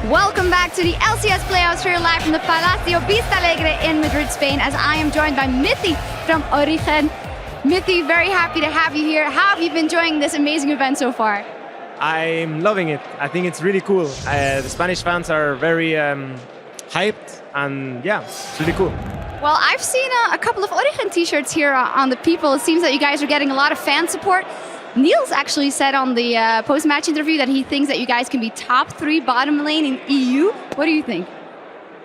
Welcome back to the LCS playoffs here live from the Palacio Vista Alegre in Madrid, Spain, as I am joined by Mithy from Origen. Mithy, very happy to have you here. How have you been enjoying this amazing event so far? I'm loving it. I think it's really cool. The Spanish fans are very hyped, and yeah, it's really cool. Well, I've seen a couple of Origen t-shirts here on the people. It seems that you guys are getting a lot of fan support. Niels actually said on the post-match interview that he thinks that you guys can be top 3 bottom lane in EU. What do you think?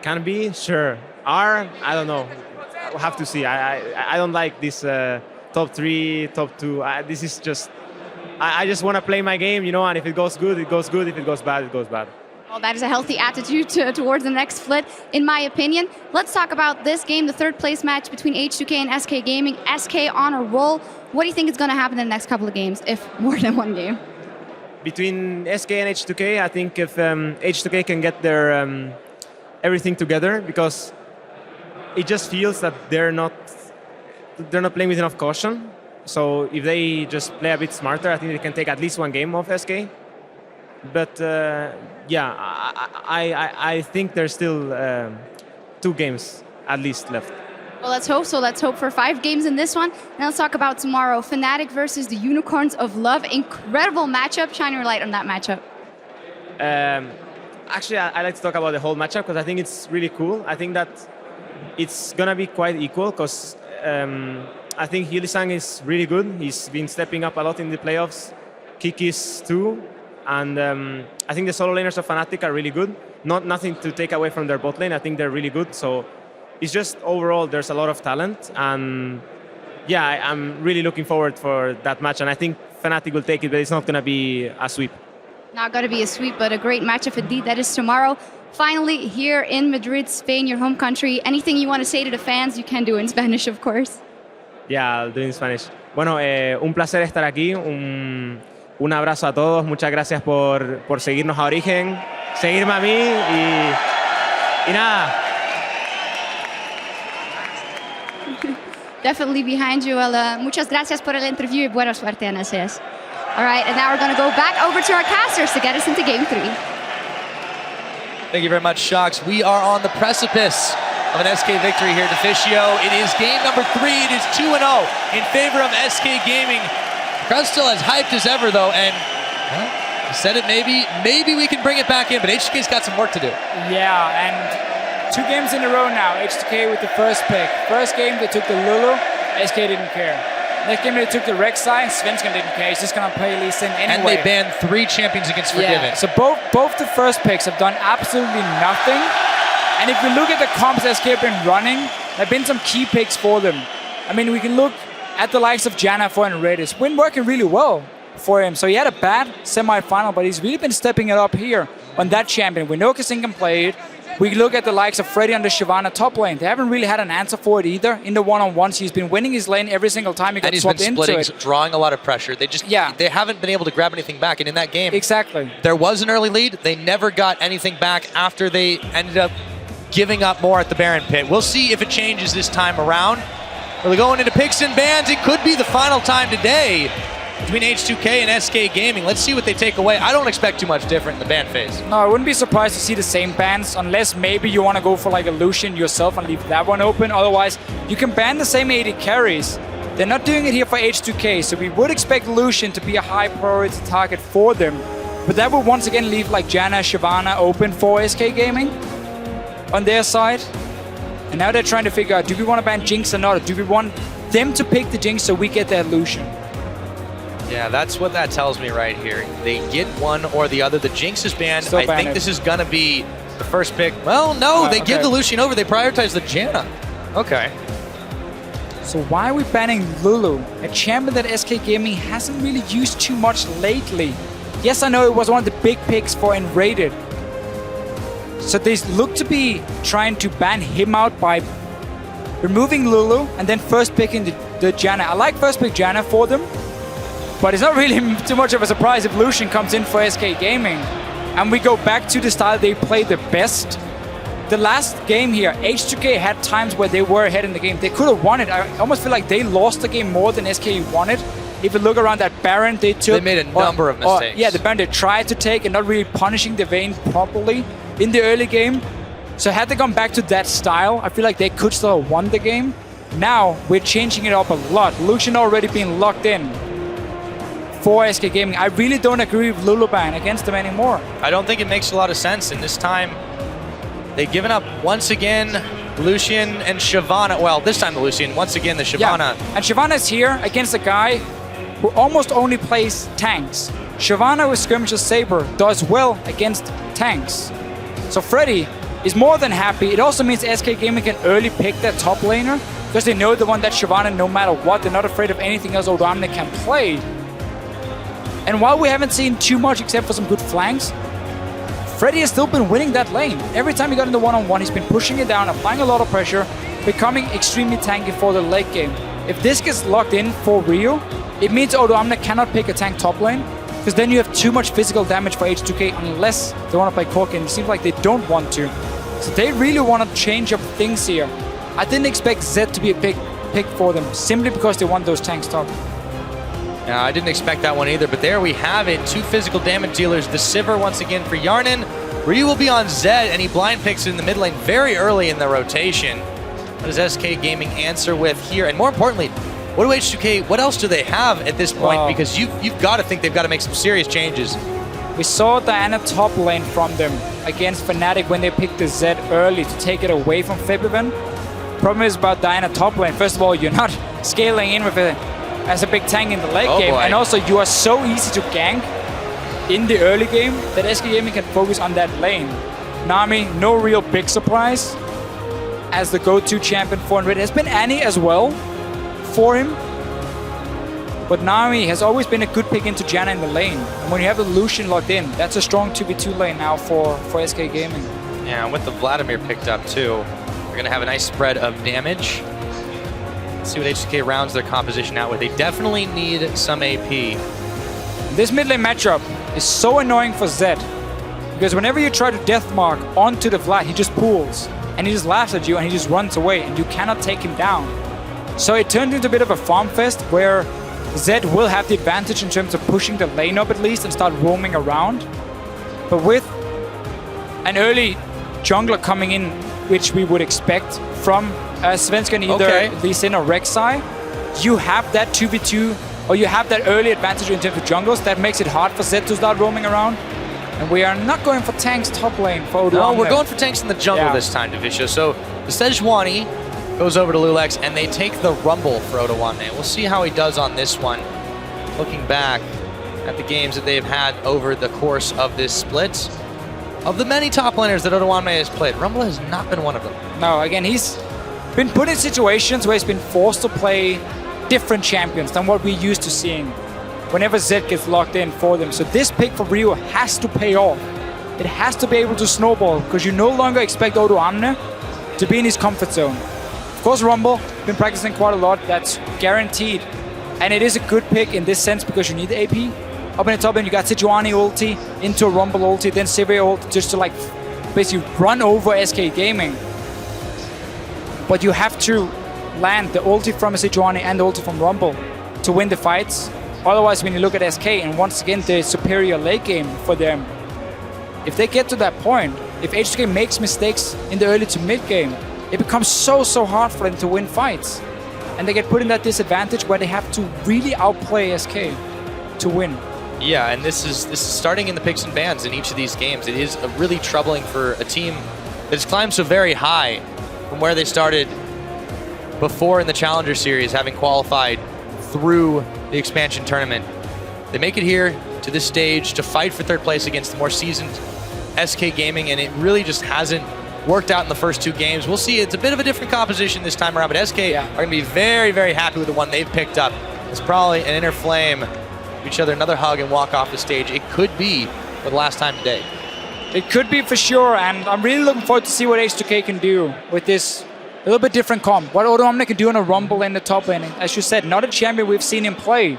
Can be, sure. I don't know. We'll have to see. I don't like this top 3, top 2. This is just, I just want to play my game, you know, and if it goes good, it goes good. If it goes bad, it goes bad. Well, that is a healthy attitude towards the next split, in my opinion. Let's talk about this game, the third place match between H2K and SK Gaming. SK on a roll. What do you think is going to happen in the next couple of games, if more than one game? Between SK and H2K, I think if H2K can get their everything together, because it just feels that they're not playing with enough caution. So if they just play a bit smarter, I think they can take at least one game off SK. But yeah, I think there's still 2 games at least left. Well, let's hope so. Let's hope for 5 games in this one. Now let's talk about tomorrow. Fnatic versus the Unicorns of Love. Incredible matchup. Shine your light on that matchup. Actually, I like to talk about the whole matchup because I think it's really cool. I think that it's going to be quite equal because I think Hylissang is really good. He's been stepping up a lot in the playoffs. Kikis too. And I think the solo laners of Fnatic are really good. Nothing to take away from their bot lane. I think they're really good. So it's just overall there's a lot of talent. And yeah, I'm really looking forward for that match. And I think Fnatic will take it, but it's not going to be a sweep. Not going to be a sweep, but a great matchup indeed. That is tomorrow. Finally, here in Madrid, Spain, your home country. Anything you want to say to the fans, you can do in Spanish, of course. Yeah, I'll do it in Spanish. Bueno, un placer estar aquí. Un abrazo a todos, muchas gracias por seguirnos a Origen, seguirme a mí y nada. Definitely behind you. Well, muchas gracias por el interview y buena suerte en LCS. All right, and now we're going to go back over to our casters to get us into Game 3. Thank you very much, Shocks. We are on the precipice of an SK victory here at Officio. It is game number 3. It is 2-0 in favor of SK Gaming. Crowd still as hyped as ever, though, and well, I said it, maybe we can bring it back in, but H2K's got some work to do. Yeah, and 2 games in a row now, H2K with the first pick. First game, they took the Lulu, SK didn't care. Next game, they took the Rek'Sai, Svensson didn't care, he's just going to play Lee Sin anyway. And they banned 3 champions against Forgiven. Yeah, so both the first picks have done absolutely nothing. And if you look at the comps SK have been running, there have been some key picks for them. I mean, we can look at the likes of Janna for and Raiders. Been working really well for him. So he had a bad semi-final, but he's really been stepping it up here on that champion. We know Kasin can play it. We look at the likes of Freddy under Shyvana top lane. They haven't really had an answer for it either. In the one-on-ones, he's been winning his lane every single time he got swapped into it. And he's been splitting, drawing a lot of pressure. They haven't been able to grab anything back. And in that game, exactly, there was an early lead. They never got anything back after they ended up giving up more at the Baron pit. We'll see if it changes this time around. We're going into picks and bans. It could be the final time today between H2K and SK Gaming. Let's see what they take away. I don't expect too much different in the ban phase. No, I wouldn't be surprised to see the same bans, unless maybe you want to go for like a Lucian yourself and leave that one open. Otherwise, you can ban the same AD carries. They're not doing it here for H2K, so we would expect Lucian to be a high priority target for them. But that would once again leave like Janna, Shyvana open for SK Gaming on their side. And now they're trying to figure out, do we want to ban Jinx or not? Or do we want them to pick the Jinx so we get the Lucian? Yeah, that's what that tells me right here. They get one or the other. The Jinx is banned. Still I think this is going to be the first pick. Well, no, they give the Lucian over. They prioritize the Janna. Okay. So why are we banning Lulu? A champion that SK Gaming hasn't really used too much lately. Yes, I know it was one of the big picks for Enrated. So they look to be trying to ban him out by removing Lulu and then first picking the Janna. I like first pick Janna for them, but it's not really too much of a surprise if Lucian comes in for SK Gaming. And we go back to the style they play the best. The last game here, H2K had times where they were ahead in the game. They could have won it. I almost feel like they lost the game more than SK won it. If you look around that Baron they took... They made a number of mistakes. Yeah, the Baron they tried to take and not really punishing the Vayne properly. in the early game. So had they gone back to that style, I feel like they could still have won the game. Now, we're changing it up a lot. Lucian already being locked in for SK Gaming. I really don't agree with Luluban against them anymore. I don't think it makes a lot of sense. And this time, they've given up once again Lucian and Shyvana. Well, this time the Lucian, once again the Shyvana. Yeah. And Shyvana's here against a guy who almost only plays tanks. Shyvana with Skirmisher Saber does well against tanks. So Freddy is more than happy. It also means SK Gaming can early pick their top laner because they know the one that Shyvana, no matter what, they're not afraid of anything else Odoamne can play. And while we haven't seen too much except for some good flanks, Freddy has still been winning that lane. Every time he got in the one-on-one, he's been pushing it down, applying a lot of pressure, becoming extremely tanky for the late game. If this gets locked in for Rio, it means Odoamne cannot pick a tank top lane, because then you have too much physical damage for H2K unless they want to play Corkin. It seems like they don't want to. So they really want to change up things here. I didn't expect Zed to be a big pick for them, simply because they want those tanks top. Yeah, I didn't expect that one either, but there we have it. 2 physical damage dealers. The Sivir once again for Yarnan. Ryu will be on Zed, and he blind picks it in the mid lane very early in the rotation. What does SK Gaming answer with here? And more importantly, what do H2K, what else do they have at this point? Because you've got to think they've got to make some serious changes. We saw Diana top lane from them against Fnatic when they picked the Zed early to take it away from Febiven. Problem is about Diana top lane. First of all, you're not scaling in with it as a big tank in the late game. Boy. And also, you are so easy to gank in the early game that SK Gaming can focus on that lane. Nami, no real big surprise as the go-to champion for Red. Has been Annie as well for him. But Nami has always been a good pick into Janna in the lane. And when you have the Lucian locked in, that's a strong 2v2 lane now for SK Gaming. Yeah, and with the Vladimir picked up too, they're going to have a nice spread of damage. Let's see what H2K rounds their composition out with. They definitely need some AP. This mid lane matchup is so annoying for Zed. Because whenever you try to deathmark onto the Vlad, he just pulls. And he just laughs at you and he just runs away and you cannot take him down. So it turned into a bit of a farm fest where Zed will have the advantage in terms of pushing the lane up at least and start roaming around. But with an early jungler coming in, which we would expect from Svenska in either Lee Sin or Rek'Sai, you have that 2v2, or you have that early advantage in terms of jungles that makes it hard for Zed to start roaming around. And we are not going for tanks top lane for Odoamne. No, we're going for tanks in the jungle this time, Divisha. So the Sejuani goes over to Lulex, and they take the Rumble for Odoamne. We'll see how he does on this one. Looking back at the games that they've had over the course of this split, of the many top laners that Odoamne has played, Rumble has not been one of them. No, again, he's been put in situations where he's been forced to play different champions than what we're used to seeing whenever Zed gets locked in for them. So this pick for Rio has to pay off. It has to be able to snowball, because you no longer expect Odoamne to be in his comfort zone. Of course, Rumble, been practicing quite a lot, that's guaranteed. And it is a good pick in this sense because you need the AP. Up in the top end, you got Sejuani ulti into a Rumble ulti, then Sivir ulti, just to like basically run over SK Gaming. But you have to land the ulti from a Sejuani and the ulti from Rumble to win the fights. Otherwise, when you look at SK, and once again, the superior late game for them, if they get to that point, if H2K makes mistakes in the early to mid game, it becomes so hard for them to win fights. And they get put in that disadvantage where they have to really outplay SK to win. Yeah, and this is starting in the picks and bans in each of these games. It is really troubling for a team that has climbed so very high from where they started before in the Challenger Series, having qualified through the expansion tournament. They make it here to this stage to fight for third place against the more seasoned SK Gaming, and it really just hasn't worked out in the first 2 games. We'll see. It's a bit of a different composition this time around, but SK are going to be very happy with the one they've picked up. It's probably an inner flame. Give each other another hug and walk off the stage. It could be for the last time today. It could be for sure, and I'm really looking forward to see what H2K can do with this a little bit different comp. What Odoamne can do in a Rumble in the top lane. As you said, not a champion we've seen him play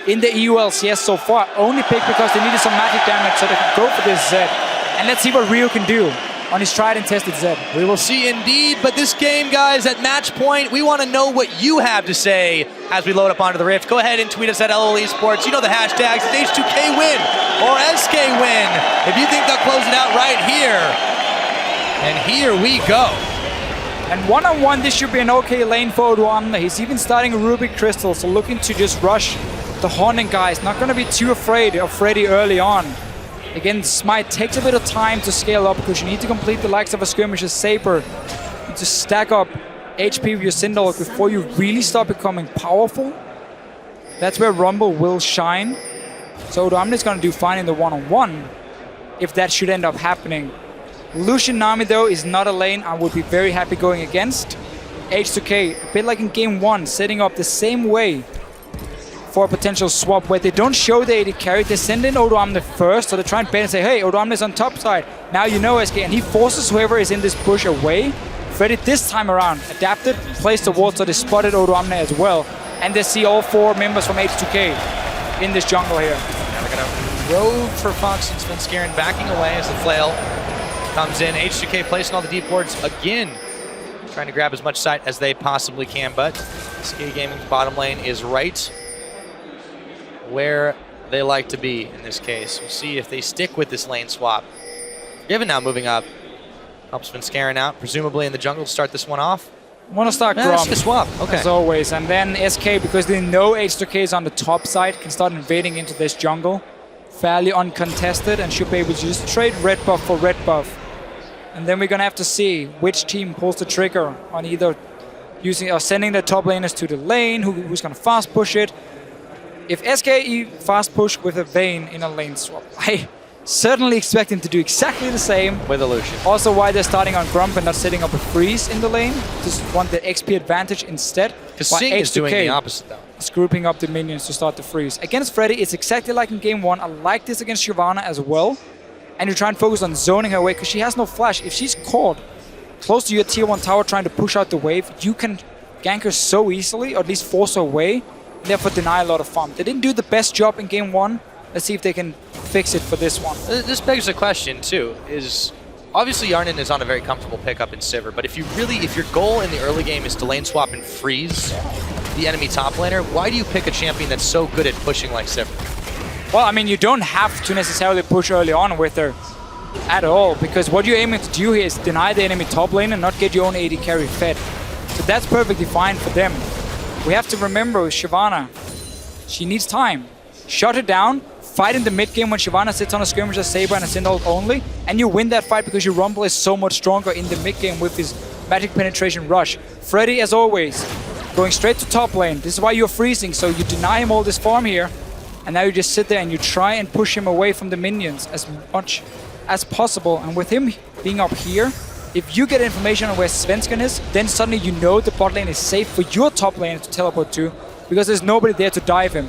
in the EU LCS so far. Only picked because they needed some magic damage so they could go for this Zed. And let's see what Rio can do on his tried and tested Zed. We will see indeed, but this game, guys, at match point, we want to know what you have to say as we load up onto the Rift. Go ahead and tweet us at LOL Esports. You know the hashtags. It's H2K win or SK win. If you think they'll close it out right here. And here we go. And one-on-one, this should be an okay lane for Odoamne. He's even starting Ruby Crystal, so looking to just rush the Haunting guys. Not going to be too afraid of Freddy early on. Again, Smite takes a bit of time to scale up because you need to complete the likes of a Skirmisher's Saber. You need to stack up HP with your Syndalk before you really start becoming powerful. That's where Rumble will shine. So Odoamne is going to do fine in the one-on-one if that should end up happening. Lucian Nami, though, is not a lane I would be very happy going against. H2K, a bit like in game 1, setting up the same way for a potential swap where they don't show the AD carry. They send in Odoamne first, so they try and bait and say, hey, Odoamne is on top side. Now you know SK, and he forces whoever is in this bush away. Freddy this time around adapted, placed the ward, so they spotted Odoamne as well. And they see all 4 members from H2K in this jungle here. Now they're going to rogue for Fox and Svenskeren, backing away as the flail comes in. H2K placing all the deep wards again, trying to grab as much sight as they possibly can, but SK Gaming's bottom lane is right where they like to be in this case. We'll see if they stick with this lane swap. Given now moving up, helps Svenskeren out, presumably in the jungle to start this one off. Want to start That's Grom, a swap, okay. as always. And then SK, because they know H2K is on the top side, can start invading into this jungle. Fairly uncontested and should be able to just trade red buff for red buff. And then we're going to have to see which team pulls the trigger on either using or sending their top laners to the lane, who's going to fast push it. If SK fast push with a Vayne in a lane swap, I certainly expect him to do exactly the same. With Illusion. Also why they're starting on Grump and not setting up a freeze in the lane. Just want the XP advantage instead. Because Sing is doing the opposite though. Is grouping up the minions to start the freeze. Against Freddy, it's exactly like in game 1. I like this against Shyvana as well. And you try and focus on zoning her away because she has no flash. If she's caught close to your tier 1 tower trying to push out the wave, you can gank her so easily, or at least force her away, and therefore deny a lot of farm. They didn't do the best job in game 1. Let's see if they can fix it for this one. This begs the question too, is obviously Yarnan is on a very comfortable pickup in Sivir, but if your goal in the early game is to lane swap and freeze the enemy top laner, why do you pick a champion that's so good at pushing like Sivir? Well, I mean, you don't have to necessarily push early on with her at all, because what you're aiming to do here is deny the enemy top lane and not get your own AD carry fed. So that's perfectly fine for them. We have to remember with Shyvana, she needs time. Shut it down, fight in the mid game when Shyvana sits on a Skirmisher Saber and a Syndalk only, and you win that fight because your Rumble is so much stronger in the mid game with his magic penetration rush. Freddy, as always, going straight to top lane. This is why you're freezing, so you deny him all this farm here. And now you just sit there and you try and push him away from the minions as much as possible. And with him being up here, if you get information on where Svenskeren is, then suddenly you know the bot lane is safe for your top lane to teleport to, because there's nobody there to dive him.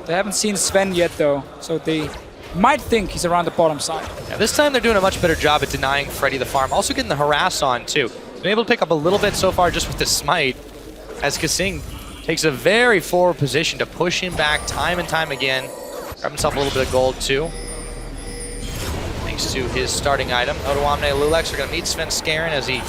They haven't seen Sven yet though, so they might think he's around the bottom side. Yeah, this time they're doing a much better job at denying Freddy the farm. Also getting the harass on too. Been able to pick up a little bit so far just with the smite, as Kasing takes a very forward position to push him back time and time again. Grab himself a little bit of gold too, thanks to his starting item. Odoamne and Lulex are going to meet Svenskeren as he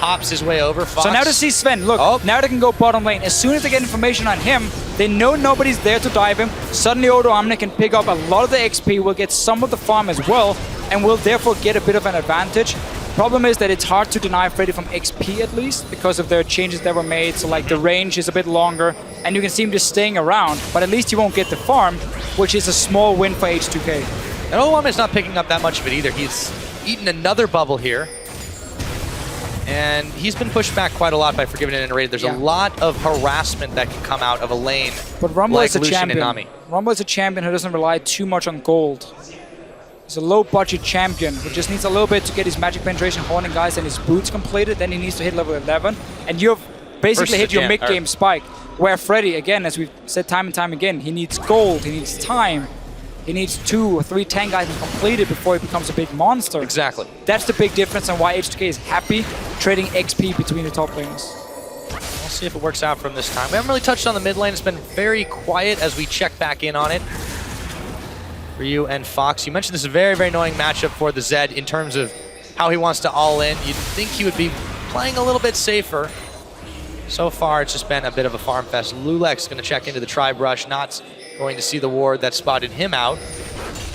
hops his way over. Fox. So now to see Sven, look, now they can go bottom lane. As soon as they get information on him, they know nobody's there to dive him. Suddenly Odoamne can pick up a lot of the XP, will get some of the farm as well, and will therefore get a bit of an advantage. Problem is that it's hard to deny Freddy from XP at least, because of the changes that were made. So like the range is a bit longer, and you can see him just staying around, but at least he won't get the farm, which is a small win for H2K. And Odoamne's not picking up that much of it either. He's eaten another bubble here. And he's been pushed back quite a lot by Forgiven and Raid. There's a lot of harassment that can come out of a lane but Rumble like is a Lucian champion. and Nami. Rumble is a champion who doesn't rely too much on gold. He's a low-budget champion who just needs a little bit to get his magic penetration, Haunting guys, and his boots completed. Then he needs to hit level 11. And you've basically hit your mid-game spike. Where Freddy, again, as we've said time and time again, he needs gold, he needs time. He needs 2 or 3 tank items completed before he becomes a big monster. Exactly. That's the big difference and why H2K is happy trading XP between the top laners. We'll see if it works out from this time. We haven't really touched on the mid lane. It's been very quiet as we check back in on it. For you and Fox, you mentioned this is a very, very annoying matchup for the Zed in terms of how he wants to all in. You'd think he would be playing a little bit safer. So far, it's just been a bit of a farm fest. Lulek's going to check into the tri-brush, not going to see the ward that spotted him out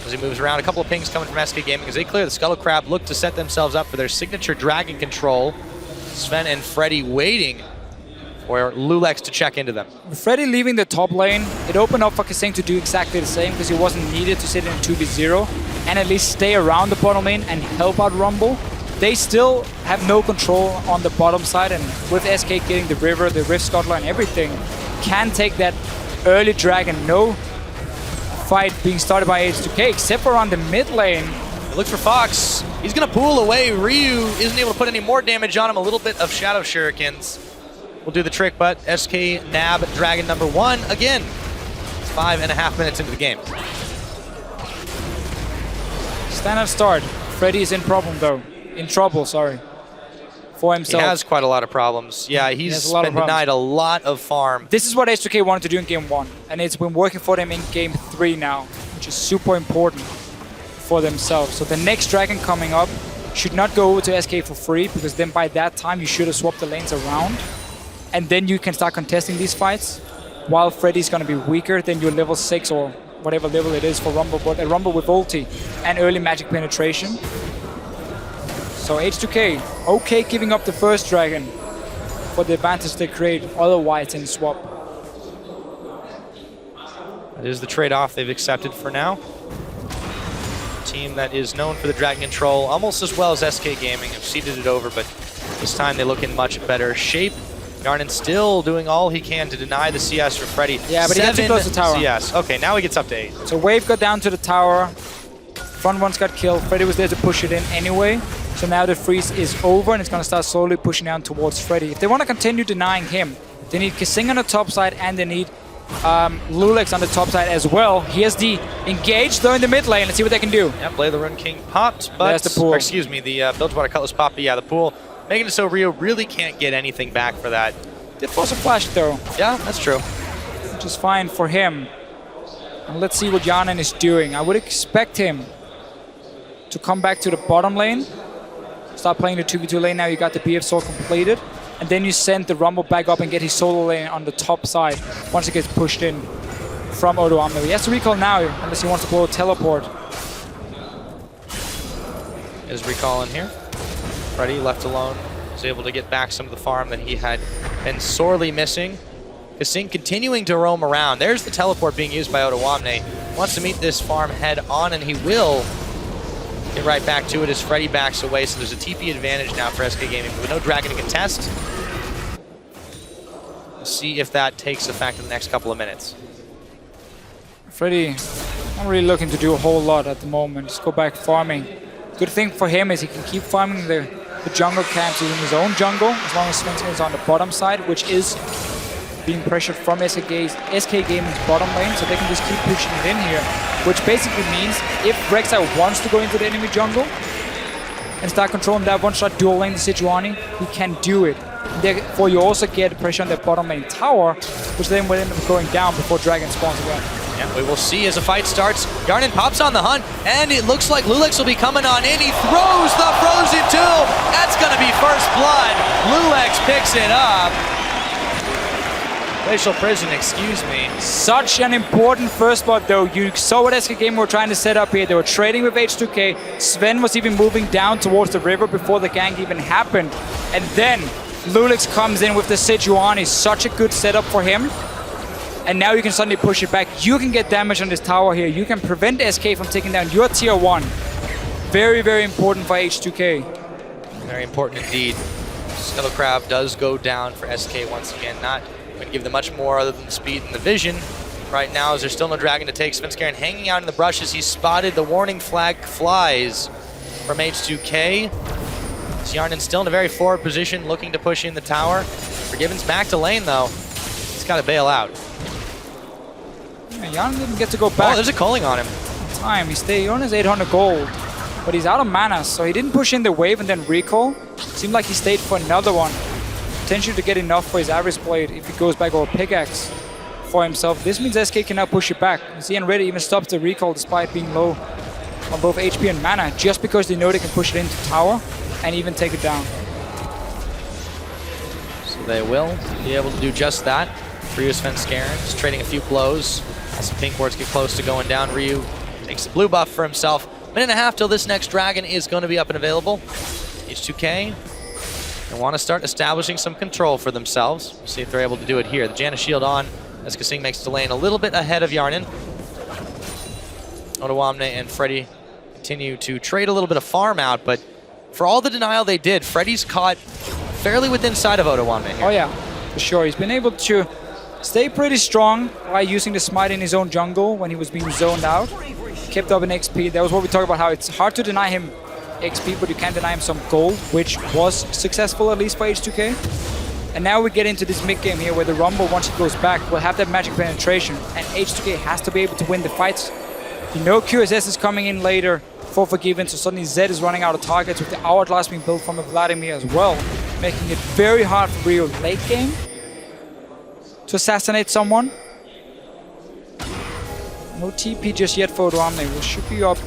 as he moves around. A couple of pings coming from SK Gaming as they clear the Scuttle Crab, look to set themselves up for their signature dragon control. Sven and Freddy waiting for Lulex to check into them. With Freddy leaving the top lane, it opened up for Kasing to do exactly the same because he wasn't needed to sit in a 2v0 and at least stay around the bottom lane and help out Rumble. They still have no control on the bottom side, and with SK getting the river, the Rift Scuttler and everything, can take that early dragon. No fight being started by H2K except for on the mid lane. Look for Fox. He's going to pull away. Ryu isn't able to put any more damage on him. A little bit of Shadow Shurikens will do the trick, but SK nab dragon number 1 again. It's 5.5 minutes into the game. Standard start. Freddy is in trouble, sorry, for himself. He has quite a lot of problems. Yeah, he's been denied a lot of farm. This is what H2K wanted to do in game 1, and it's been working for them in game 3 now, which is super important for themselves. So the next dragon coming up should not go over to SK for free, because then by that time you should have swapped the lanes around, and then you can start contesting these fights, while Freddy's going to be weaker than your level 6 or whatever level it is for Rumble, but a Rumble with ulti and early magic penetration. So H2K, okay giving up the first dragon for the advantage they create otherwise in swap. That is the trade-off they've accepted for now. Team that is known for the dragon control almost as well as SK Gaming have seeded it over, but this time they look in much better shape. Yarnin still doing all he can to deny the CS for Freddy. Yeah, but he had to close the tower. CS. Okay, now he gets up to 8. So Wave got down to the tower. Front ones got killed. Freddy was there to push it in anyway. So now the freeze is over and it's going to start slowly pushing down towards Freddy. If they want to continue denying him, they need Kasing on the top side and they need Lulex on the top side as well. Here's the engage though in the mid lane. Let's see what they can do. Yep, Blade of the Rune King popped, but there's the pool. Or excuse me, the Bilgewater Cutlass popped, but yeah, the pool. Making it so Rio really can't get anything back for that. Did force a flash though. Yeah, that's true. Which is fine for him. And let's see what Yarnin is doing. I would expect him to come back to the bottom lane. Start playing the 2v2 lane now. You got the BF sword completed. And then you send the Rumble back up and get his solo lane on the top side once it gets pushed in from Odoamno. He has to recall now unless he wants to blow a teleport. Is recall in here. Freddy left alone was able to get back some of the farm that he had been sorely missing. Kasing continuing to roam around. There's the teleport being used by Odoamne. Wants to meet this farm head on, and he will get right back to it as Freddy backs away. So there's a TP advantage now for SK Gaming with no dragon to contest. We'll see if that takes effect in the next couple of minutes. Freddy not really looking to do a whole lot at the moment. Just go back farming. Good thing for him is he can keep farming the jungle camps in his own jungle as long as Svenska is on the bottom side, which is being pressured from SK Gaming's bottom lane, so they can just keep pushing it in here. Which basically means if Rek'Sai wants to go into the enemy jungle and start controlling that one-shot dual lane, the Sejuani, he can do it. Therefore, you also get pressure on the bottom lane tower, which then will end up going down before Dragon spawns again. Yeah, we will see as the fight starts. Yarnin pops on the hunt, and it looks like Lulex will be coming on in. He throws the Frozen Tomb. That's going to be first blood. Lulex picks it up. Glacial Prison, excuse me. Such an important first blood, though. You saw what SK Gaming were trying to set up here. They were trading with H2K. Sven was even moving down towards the river before the gank even happened. And then Lulex comes in with the Sejuani. Such a good setup for him. And now you can suddenly push it back. You can get damage on this tower here. You can prevent SK from taking down your tier 1. Very, very important for H2K. Very important indeed. Scuttle Crab does go down for SK once again. Not going to give them much more other than the speed and the vision. Right now, as there's still no dragon to take, Svenskaren hanging out in the brushes. He's spotted. The warning flag flies from H2K. Yarnin still in a very forward position, looking to push in the tower. Forgiven's back to lane, though. He's got to bail out. Yarnin didn't get to go back. Oh, there's a calling on him. Time. He only has 800 gold, but he's out of mana, so he didn't push in the wave and then recall. Seemed like he stayed for another one. Potentially to get enough for his Aris Blade if he goes back or a pickaxe for himself. This means SK can now push it back. ZN Ready even stops the recall despite being low on both HP and mana, just because they know they can push it into tower and even take it down. So They will be able to do just that. Ryu FLICKR is trading a few blows. As the pink wards get close to going down, Ryu takes the blue buff for himself. Minute and a half till this next dragon is going to be up and available. H2K, they want to start establishing some control for themselves. We'll see if they're able to do it here. The Janus shield on as Kasing makes the lane a little bit ahead of Yarnin. Ottawamne and Freddy continue to trade a little bit of farm out, but for all the denial they did, Freddy's caught fairly within sight of Ottawamne here. Oh yeah, for sure. He's been able to stay pretty strong by using the smite in his own jungle when he was being zoned out. Kept up in XP. That was what we talked about, how it's hard to deny him XP, but you can deny him some gold, which was successful at least for H2K. And now we get into this mid game here where the Rumble, once he goes back, will have that magic penetration, and H2K has to be able to win the fights. You know QSS is coming in later for Forgiven, so suddenly Zed is running out of targets with the Hourglass being built from a Vladimir as well, making it very hard for Rio late game to assassinate someone. No TP just yet for Ottawamne. We should be up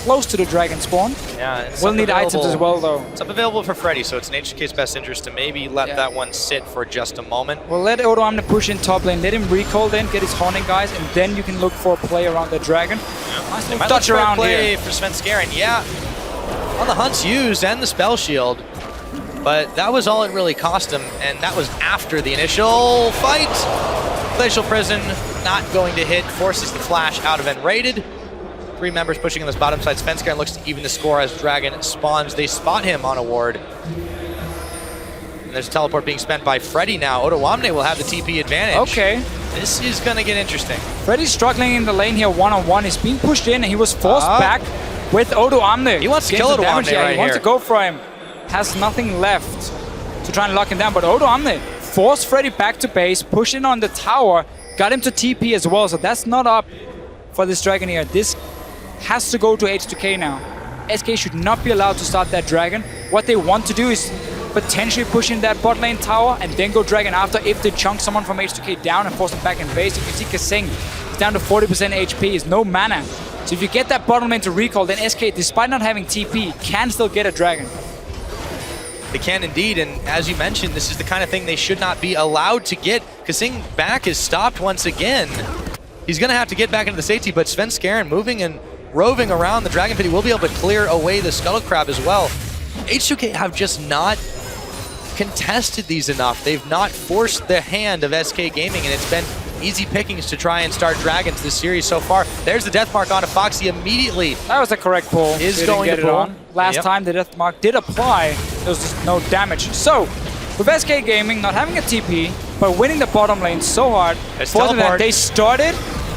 close to the dragon spawn. Yeah, it's we'll need items as well, though. It's up available for Freddy, so it's in H2K's best interest to maybe let that one sit for just a moment. We'll let Ottawamne push in top lane, let him recall then, get his haunting guys, and then you can look for a play around the dragon. Nice little touch around play here for FLICKR, and yeah, on the hunts used and the spell shield, but that was all it really cost him, and that was after the initial fight. Glacial Prison not going to hit, forces the flash out of Enrated. 3 members pushing on this bottom side. FLICKR looks to even the score as Dragon spawns. They spot him on a ward. And there's a teleport being spent by Freddy now. Ottawamne will have the TP advantage. Okay. This is going to get interesting. Freddy's struggling in the lane here one-on-one. He's being pushed in, and he was forced back with Ottawamne. He wants to kill Ottawamne He wants to go for him. Has nothing left to try and lock him down, but Ottawamne forced Freddy back to base, push in on the tower, got him to TP as well, so that's not up for this dragon here. This has to go to H2K now. SK should not be allowed to start that dragon. What they want to do is potentially push in that bot lane tower and then go dragon after if they chunk someone from H2K down and force them back in base. You can see Kasing is down to 40% HP, is no mana. So if you get that bottom lane to recall, then SK, despite not having TP, can still get a dragon. They can indeed, and as you mentioned, this is the kind of thing they should not be allowed to get. Kasing back is stopped once again. He's going to have to get back into the safety, but FLICKR moving and roving around the Dragon Pit, he will be able to clear away the Scuttle Crab as well. H2K have just not contested these enough. They've not forced the hand of SK Gaming, and it's been easy pickings to try and start dragons this series so far. There's the death mark on Foxy immediately. That was the correct pull. Is going to pull. Last time the death mark did apply, there was just no damage. So, with SK Gaming not having a TP, but winning the bottom lane so hard, for that they started.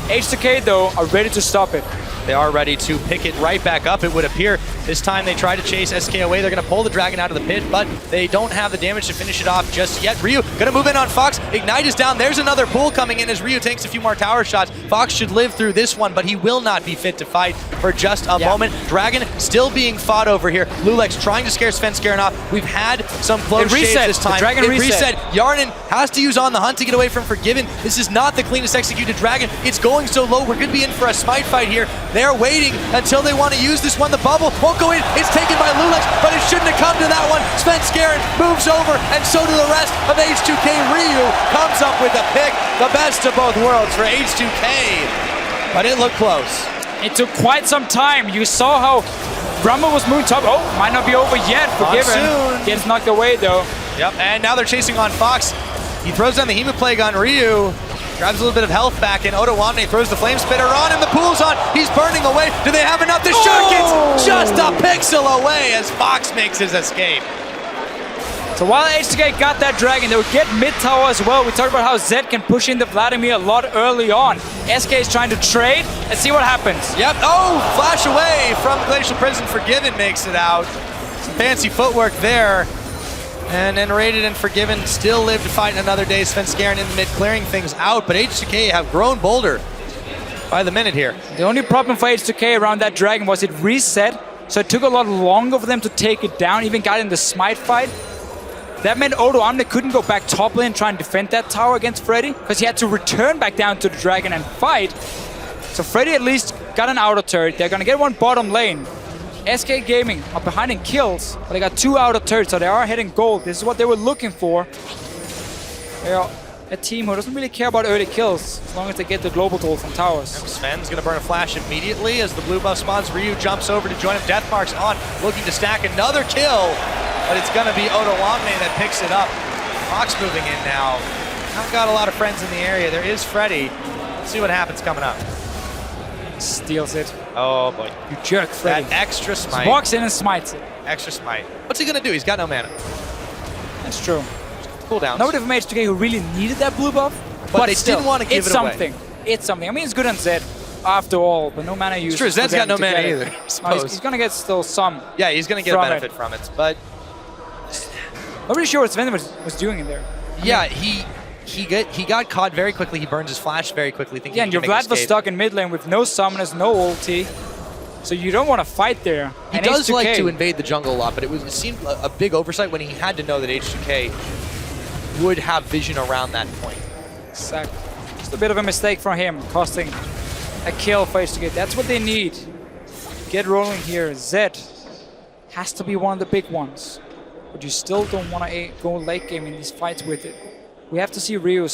H2K though are ready to stop it. They are ready to pick it right back up, it would appear. This time they try to chase SK away. They're going to pull the dragon out of the pit, but they don't have the damage to finish it off just yet. Ryu going to move in on Fox. Ignite is down. There's another pull coming in as Ryu takes a few more tower shots. Fox should live through this one, but he will not be fit to fight for just a moment. Dragon still being fought over here. Lulex trying to scare FLICKR off. We've had some close shaves this time. The dragon reset. Yarnin has to use On the Hunt to get away from Forgiven. This is not the cleanest executed dragon. It's going so low. We're going to be in for a smite fight here. They're waiting until they want to use this one. The bubble won't go in. It's taken by Lulex, but it shouldn't have come to that one. FLICKR moves over, and so do the rest of H2K. Ryu comes up with the pick. The best of both worlds for H2K. But it looked close. It took quite some time. You saw how Rumble was moving top. Oh, might not be over yet. Forgiven. Gets knocked away, though. Yep, and now they're chasing on Fox. He throws down the Hemoplague on Ryu. Grabs a little bit of health back, and Ottawamne throws the Flame Spitter on him. The pool's on. He's burning away. Do they have enough? The shot gets just a pixel away as Fox makes his escape. So while H2K got that dragon, they would get mid tower as well. We talked about how Zed can push into Vladimir a lot early on. SK is trying to trade. Let's see what happens. Yep. Oh, flash away from Glacial Prison. Forgiven makes it out. Some fancy footwork there. And Enrated and Forgiven still live to fight another day. FLICKR in the mid clearing things out, but H2K have grown bolder by the minute here. The only problem for H2K around that dragon was it reset, so it took a lot longer for them to take it down, even got in the smite fight. That meant Ottawamne couldn't go back top lane and try and defend that tower against Freddy, because he had to return back down to the dragon and fight. So Freddy at least got an outer turret. They're gonna get one bottom lane. SK Gaming are behind in kills, but they got 2 outer turrets, so they are hitting gold. This is what they were looking for. They're a team who doesn't really care about early kills as long as they get the global toll from towers. Sven's going to burn a flash immediately as the blue buff spawns. Ryu jumps over to join him. Deathmark's on, looking to stack another kill, but it's going to be Otawamne that picks it up. Fox moving in now. Not got a lot of friends in the area. There is Freddy. Let's see what happens coming up. Steals it. Oh boy. You jerk, Freddy. That extra smite. Just walks in and smites it. Extra smite. What's he going to do? He's got no mana. That's true. Cooldowns. Nobody from H2K who really needed that blue buff, but they still, didn't want to give it's it something. away. It's something. I mean, it's good on Zed after all, but no mana use. It's true. Zed's got no mana either. He's going to get still some. Yeah, he's going to get a benefit from it, but nobody's sure what Sven was doing in there. Yeah, he got caught very quickly. He burns his flash very quickly, thinking yeah, and your Vlad was stuck in mid lane with no summoners, no ulti. So you don't want to fight there. He does like to invade the jungle a lot, but it seemed a big oversight when he had to know that H2K would have vision around that point. Exactly. Just a bit of a mistake from him, costing a kill for H2K. That's what they need. Get rolling here. Zed has to be one of the big ones. But you still don't want to go late game in these fights with it. We have to see Ryu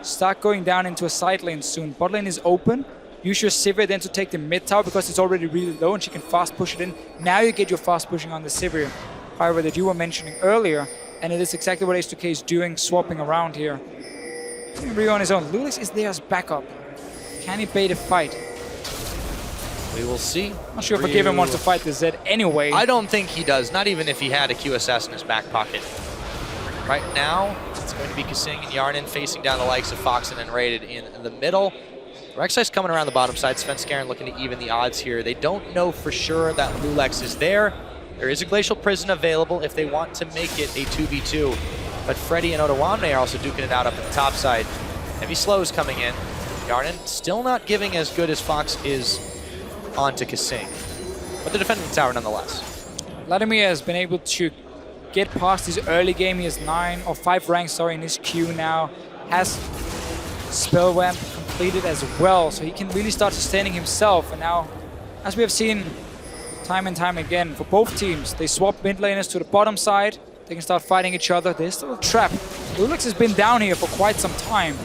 start going down into a side lane soon. Bot lane is open. Use your Sivir then to take the mid tower because it's already really low and she can fast push it in. Now you get your fast pushing on the Sivir. However, that you were mentioning earlier, and it is exactly what H2K is doing, swapping around here. Ryu on his own. Lulix is there as backup. Can he bait a fight? We will see. Not sure if Forgiven wants to fight the Zed anyway. I don't think he does, not even if he had a QSS in his back pocket. Right now, it's going to be Kasing and Yarnin facing down the likes of Foxen and Rated in the middle. Rek'Sai's coming around the bottom side. Svenskeren looking to even the odds here. They don't know for sure that Lulex is there. There is a Glacial Prison available if they want to make it a 2v2. But Freddy and Otawamne are also duking it out up at the top side. Heavy slows coming in. Yarnin still not giving as good as Fox is onto Kasing. But they're defending the tower nonetheless. Vladimir has been able to get past his early game. He has 5 ranks in his queue now. Has Spell Ramp completed as well, so he can really start sustaining himself. And now, as we have seen time and time again for both teams, they swap mid laners to the bottom side. They can start fighting each other. There's still a trap. Lulix has been down here for quite some time,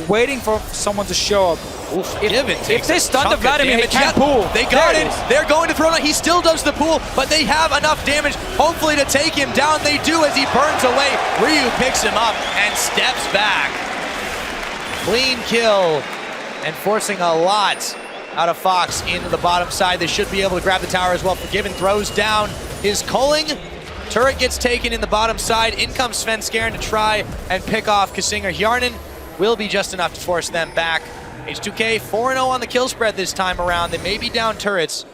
waiting for someone to show up. Oof, if they stun the Vladimir, he can't pull. They got it. They're going to throw it. He still does the pull, but they have enough damage, hopefully, to take him down. They do as he burns away. Ryu picks him up and steps back. Clean kill and forcing a lot out of Fox into the bottom side. They should be able to grab the tower as well. Forgiven throws down his culling. Turret gets taken in the bottom side. In comes Svenskeren to try and pick off Kasinger. Yarnin will be just enough to force them back. H2K 4-0 on the kill spread this time around. They may be down turrets,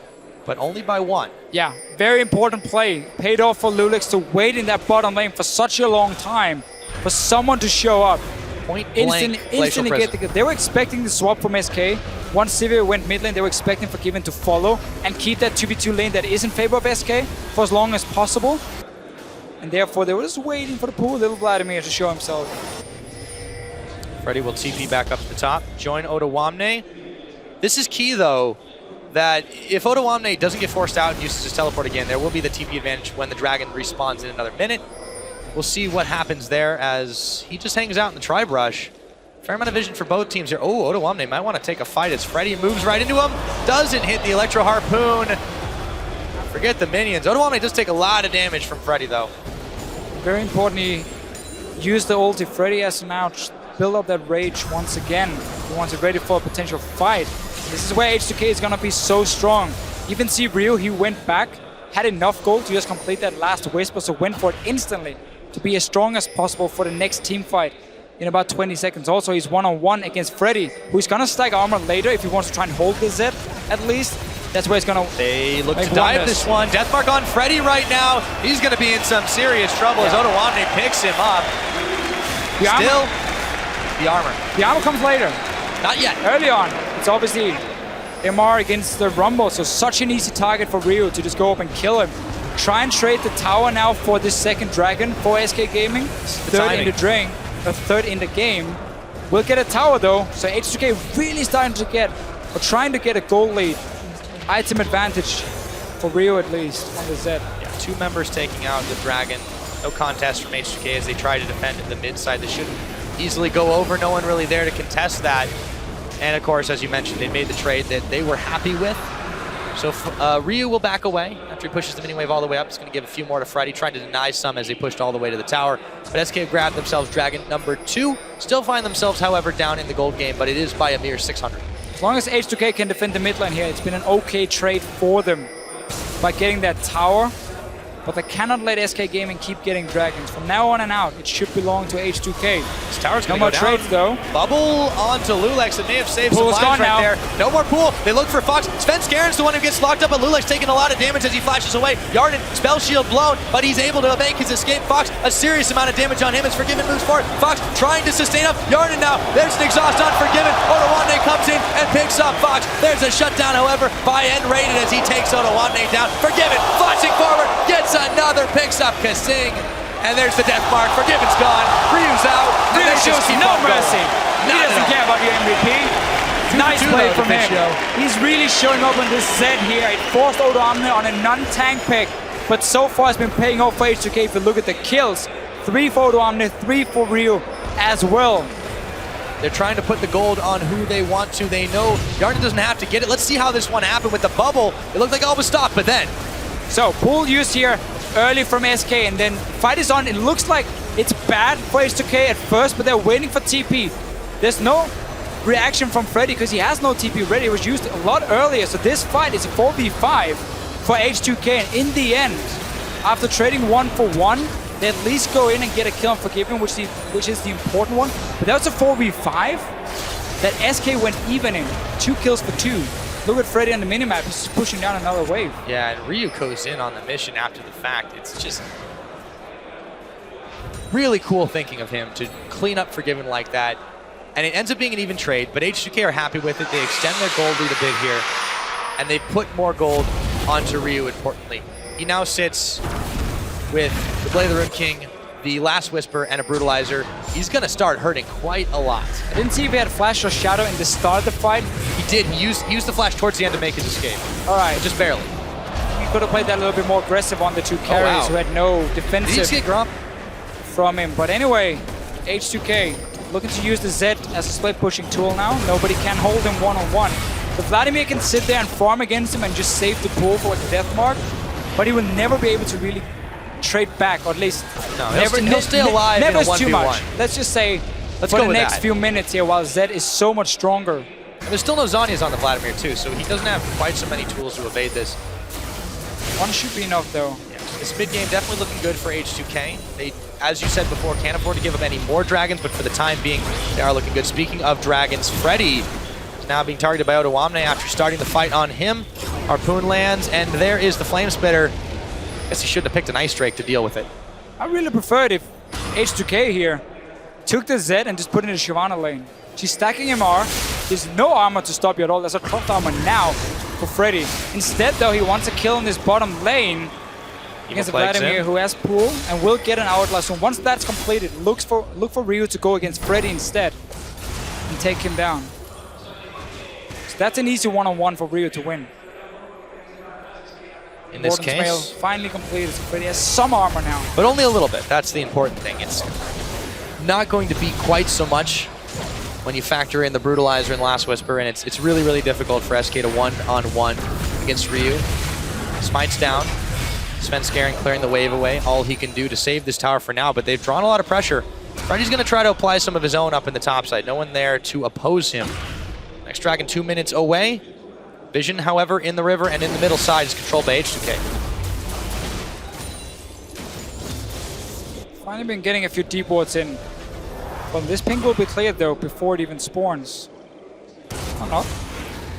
but only by 1. Yeah, very important play. Paid off for Lulix to wait in that bottom lane for such a long time for someone to show up. Point blank, instantly get the kill. They were expecting the swap from SK. Once Sivir went mid lane, they were expecting Forgiven to follow and keep that 2v2 lane that is in favor of SK for as long as possible. And therefore, they were just waiting for the poor little Vladimir to show himself. Freddy will TP back up to the top, join Otawamne. This is key, though, that if Otawamne doesn't get forced out and uses his teleport again, there will be the TP advantage when the dragon respawns in another minute. We'll see what happens there as he just hangs out in the tri-brush. Fair amount of vision for both teams here. Oh, Otawamne might want to take a fight as Freddy moves right into him. Doesn't hit the Electro Harpoon. Forget the minions. Otawamne does take a lot of damage from Freddy, though. Very important, he used the ulti. Freddy has to now build up that rage once again. He wants it ready for a potential fight. This is where H2K is going to be so strong. You can see Ryu, he went back, had enough gold to just complete that last whisper, so went for it instantly to be as strong as possible for the next team fight in about 20 seconds. Also, he's one-on-one against Freddy, who's going to stack armor later if he wants to try and hold the Zed, at least. That's where he's going to They look to dive this one. Deathmark on Freddy right now. He's going to be in some serious trouble as Otawamne picks him up. Still, the armor. The armor comes later. Not yet. Early on, it's obviously MR against the Rumble, so such an easy target for Ryu to just go up and kill him. Try and trade the tower now for this second dragon for SK Gaming. Third in the game. We'll get a tower though, so H2K really starting to get, or trying to get a gold lead. Item advantage for Ryu at least on the Zed. Yeah, 2 members taking out the dragon. No contest from H2K as they try to defend the mid side. They should easily go over. No one really there to contest that. And of course, as you mentioned, they made the trade that they were happy with. So Ryu will back away after he pushes the mini wave all the way up. He's going to give a few more to Freddy, trying to deny some as they pushed all the way to the tower. But SK grabbed themselves Dragon number 2. Still find themselves, however, down in the gold game, but it is by a mere 600. As long as H2K can defend the mid lane here, it's been an okay trade for them by getting that tower. But they cannot let SK Gaming keep getting dragons. From now on and out, it should belong to H2K. This tower's no gonna more go down. trades though. Bubble onto Lulex. It may have saved Pool some is lives gone right now. there. No more pool. They look for Fox. Sven Skaren's the one who gets locked up, but Lulex taking a lot of damage as he flashes away. Yarden, spell shield blown, but he's able to make his escape. Fox, a serious amount of damage on him as Forgiven moves forward. Fox trying to sustain up. Yarden now. There's an exhaust on Forgiven. Odoamne comes in and picks up Fox. There's a shutdown, however, by N-Rated as he takes Odoamne down. Forgiven flashing forward, gets another, picks up Kasing. And there's the death mark. Forgiven's gone. Ryu's out. And Ryu they just shows keep no on going. mercy. He doesn't care about your MVP. Nice play from him. He's really showing up on this Zed here. It forced Odoamne on a non-tank pick, but so far it's been paying off for H2K. If you look at the kills, 3 for Odoamne, 3 for Ryu as well. They're trying to put the gold on who they want to. They know Yarden doesn't have to get it. Let's see how this one happened with the bubble. It looked like all was stopped, but then. So, pool used here early from SK, and then fight is on. It looks like it's bad for H2K at first, but they're waiting for TP. There's no reaction from Freddy because he has no TP ready. It was used a lot earlier, so this fight is a 4v5 for H2K, and in the end, after trading 1 for 1, they at least go in and get a kill on Forgiven, which is the important one. But that was a 4v5 that SK went even in. 2 kills for 2. Look at Freddy on the minimap, he's just pushing down another wave. Yeah, and Ryu goes in on the mission after the fact. It's just really cool thinking of him to clean up Forgiven like that. And it ends up being an even trade, but H2K are happy with it. They extend their gold lead a bit here, and they put more gold onto Ryu, importantly. He now sits with the Blade of the Rune King, the Last Whisper, and a Brutalizer. He's going to start hurting quite a lot. I didn't see if he had Flash or Shadow in the start of the fight. He did. He used the Flash towards the end to make his escape. All right. Just barely. He could have played that a little bit more aggressive on the 2 carries who had no defensive Did he get Grump? from him. But anyway, H2K looking to use the Zed as a split pushing tool now. Nobody can hold him one-on-one. But Vladimir can sit there and farm against him and just save the pool for the death mark. But he will never be able to really trade back, or at least he'll stay alive in a never too 1v1. much. Let's just say for the next few minutes here, while Zed is so much stronger. And there's still no Zhonya's on the Vladimir too, so he doesn't have quite so many tools to evade this. 1 should be enough though. Yeah. This mid game definitely looking good for H2K. They, as you said before, can't afford to give up any more dragons, but for the time being, they are looking good. Speaking of dragons, Freddy is now being targeted by Odoamne after starting the fight on him. Harpoon lands, and there is the Flame Spitter. I guess he should have picked an Ice Drake to deal with it. I really preferred if H2K here took the Zed and just put it in the Shyvana lane. She's stacking MR. There's no armor to stop you at all. There's a craft armor now for Freddy. Instead, though, he wants a kill in this bottom lane against Vladimir, who has pool and will get an Hourglass. So once that's completed, look for Ryu to go against Freddy instead and take him down. So that's an easy one-on-one for Ryu to win. In this Warden's case, Mail finally completed, so Freddy has some armor now. but only a little bit. That's the important thing. It's not going to be quite so much when you factor in the Brutalizer and Last Whisper, and it's really, really difficult for SK to one-on-one against Ryu. Smite's down. Sven Skaren clearing the wave away. All he can do to save this tower for now, but they've drawn a lot of pressure. Freddy's going to try to apply some of his own up in the top side. No one there to oppose him. Next Dragon 2 minutes away. Vision, however, in the river and in the middle side is controlled by H2K. Finally been getting a few deep wards in. Well, this ping will be cleared though before it even spawns. Or not.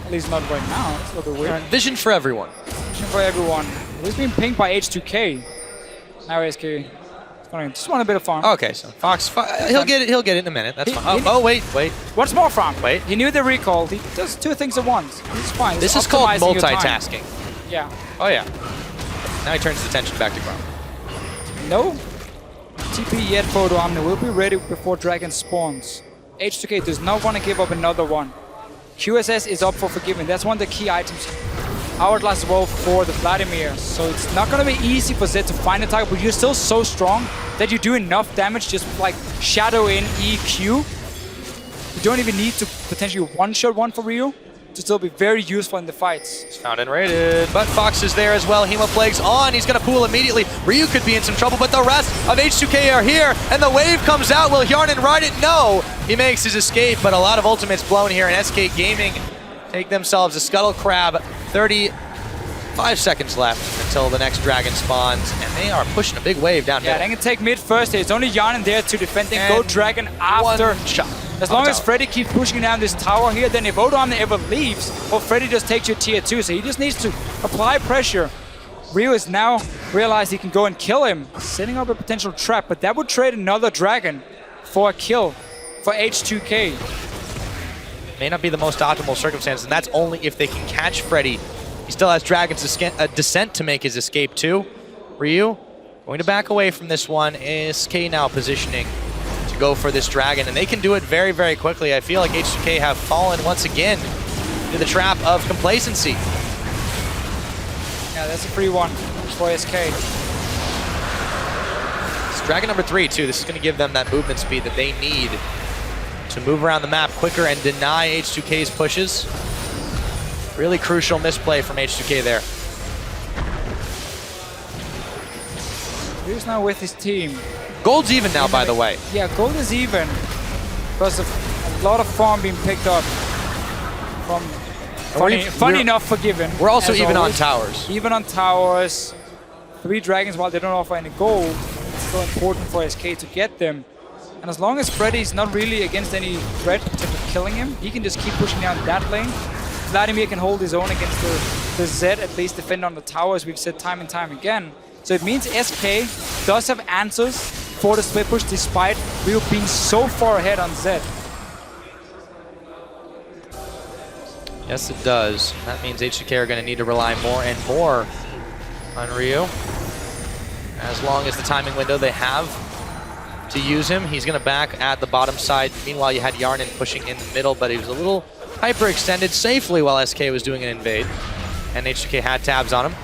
At least not right now. It's a little bit weird. Vision for everyone. Vision for everyone. He's been pinged by H2K. Now SK is going to just want a bit of farm. Okay, so Fox, he'll get it in a minute. That's fine. Oh, wait. What's more farm? Wait. He knew the recall. He does 2 things at once. It's fine. This It's is called optimizing your time. multitasking. Yeah. Oh, yeah. Now he turns his attention back to ground. No TP yet for Odoamne. Will be ready before Dragon spawns. H2K does not want to give up another one. QSS is up for Forgiven. That's one of the key items Hourglass as well for the Vladimir. So it's not going to be easy for Zed to find a target, but you're still so strong that you do enough damage just like Shadow in EQ. You don't even need to potentially one-shot one for Ryu to still be very useful in the fights. It's found and raided, but Fox is there as well. Hemoplague's on, he's gonna pool immediately. Ryu could be in some trouble, but the rest of H2K are here, and the wave comes out. Will Hjarnan ride it? No! He makes his escape, but a lot of ultimates blown here, and SK Gaming take themselves a Scuttle Crab. 35 seconds left until the next dragon spawns, and they are pushing a big wave down Yeah, middle. they can take mid first. It's only Hjarnan there to defend and go dragon after. One shot. As long as Freddy keeps pushing down this tower here, then if Odoamne ever leaves, well, Freddy just takes your tier 2, so he just needs to apply pressure. Ryu has now realized he can go and kill him, setting up a potential trap, but that would trade another dragon for a kill for H2K. May not be the most optimal circumstance, and that's only if they can catch Freddy. He still has Dragon's Descent to make his escape too. Ryu going to back away from this one. SK now positioning to go for this dragon, and they can do it very, very quickly. I feel like H2K have fallen once again into the trap of complacency. Yeah, that's a free one for SK. It's dragon number 3 too. This is going to give them that movement speed that they need to move around the map quicker and deny H2K's pushes. Really crucial misplay from H2K there. Ryu's now with his team. Gold's even now, by the way. Yeah, gold is even because of a lot of farm being picked up from funny enough Forgiven. We're also even always. on towers. Even on towers. 3 dragons, while they don't offer any gold, it's still important for SK to get them. And as long as Freddy's not really against any threat in terms of killing him, he can just keep pushing down that lane. Vladimir can hold his own against the Zed, at least defend on the towers, we've said time and time again. So it means SK does have answers for the split push despite Ryu being so far ahead on Zed. Yes, it does. That means H2K are going to need to rely more and more on Ryu. As long as the timing window they have to use him, he's going to back at the bottom side. Meanwhile, you had Hjarnan pushing in the middle, but he was a little hyperextended safely while SK was doing an invade. And H2K had tabs on him,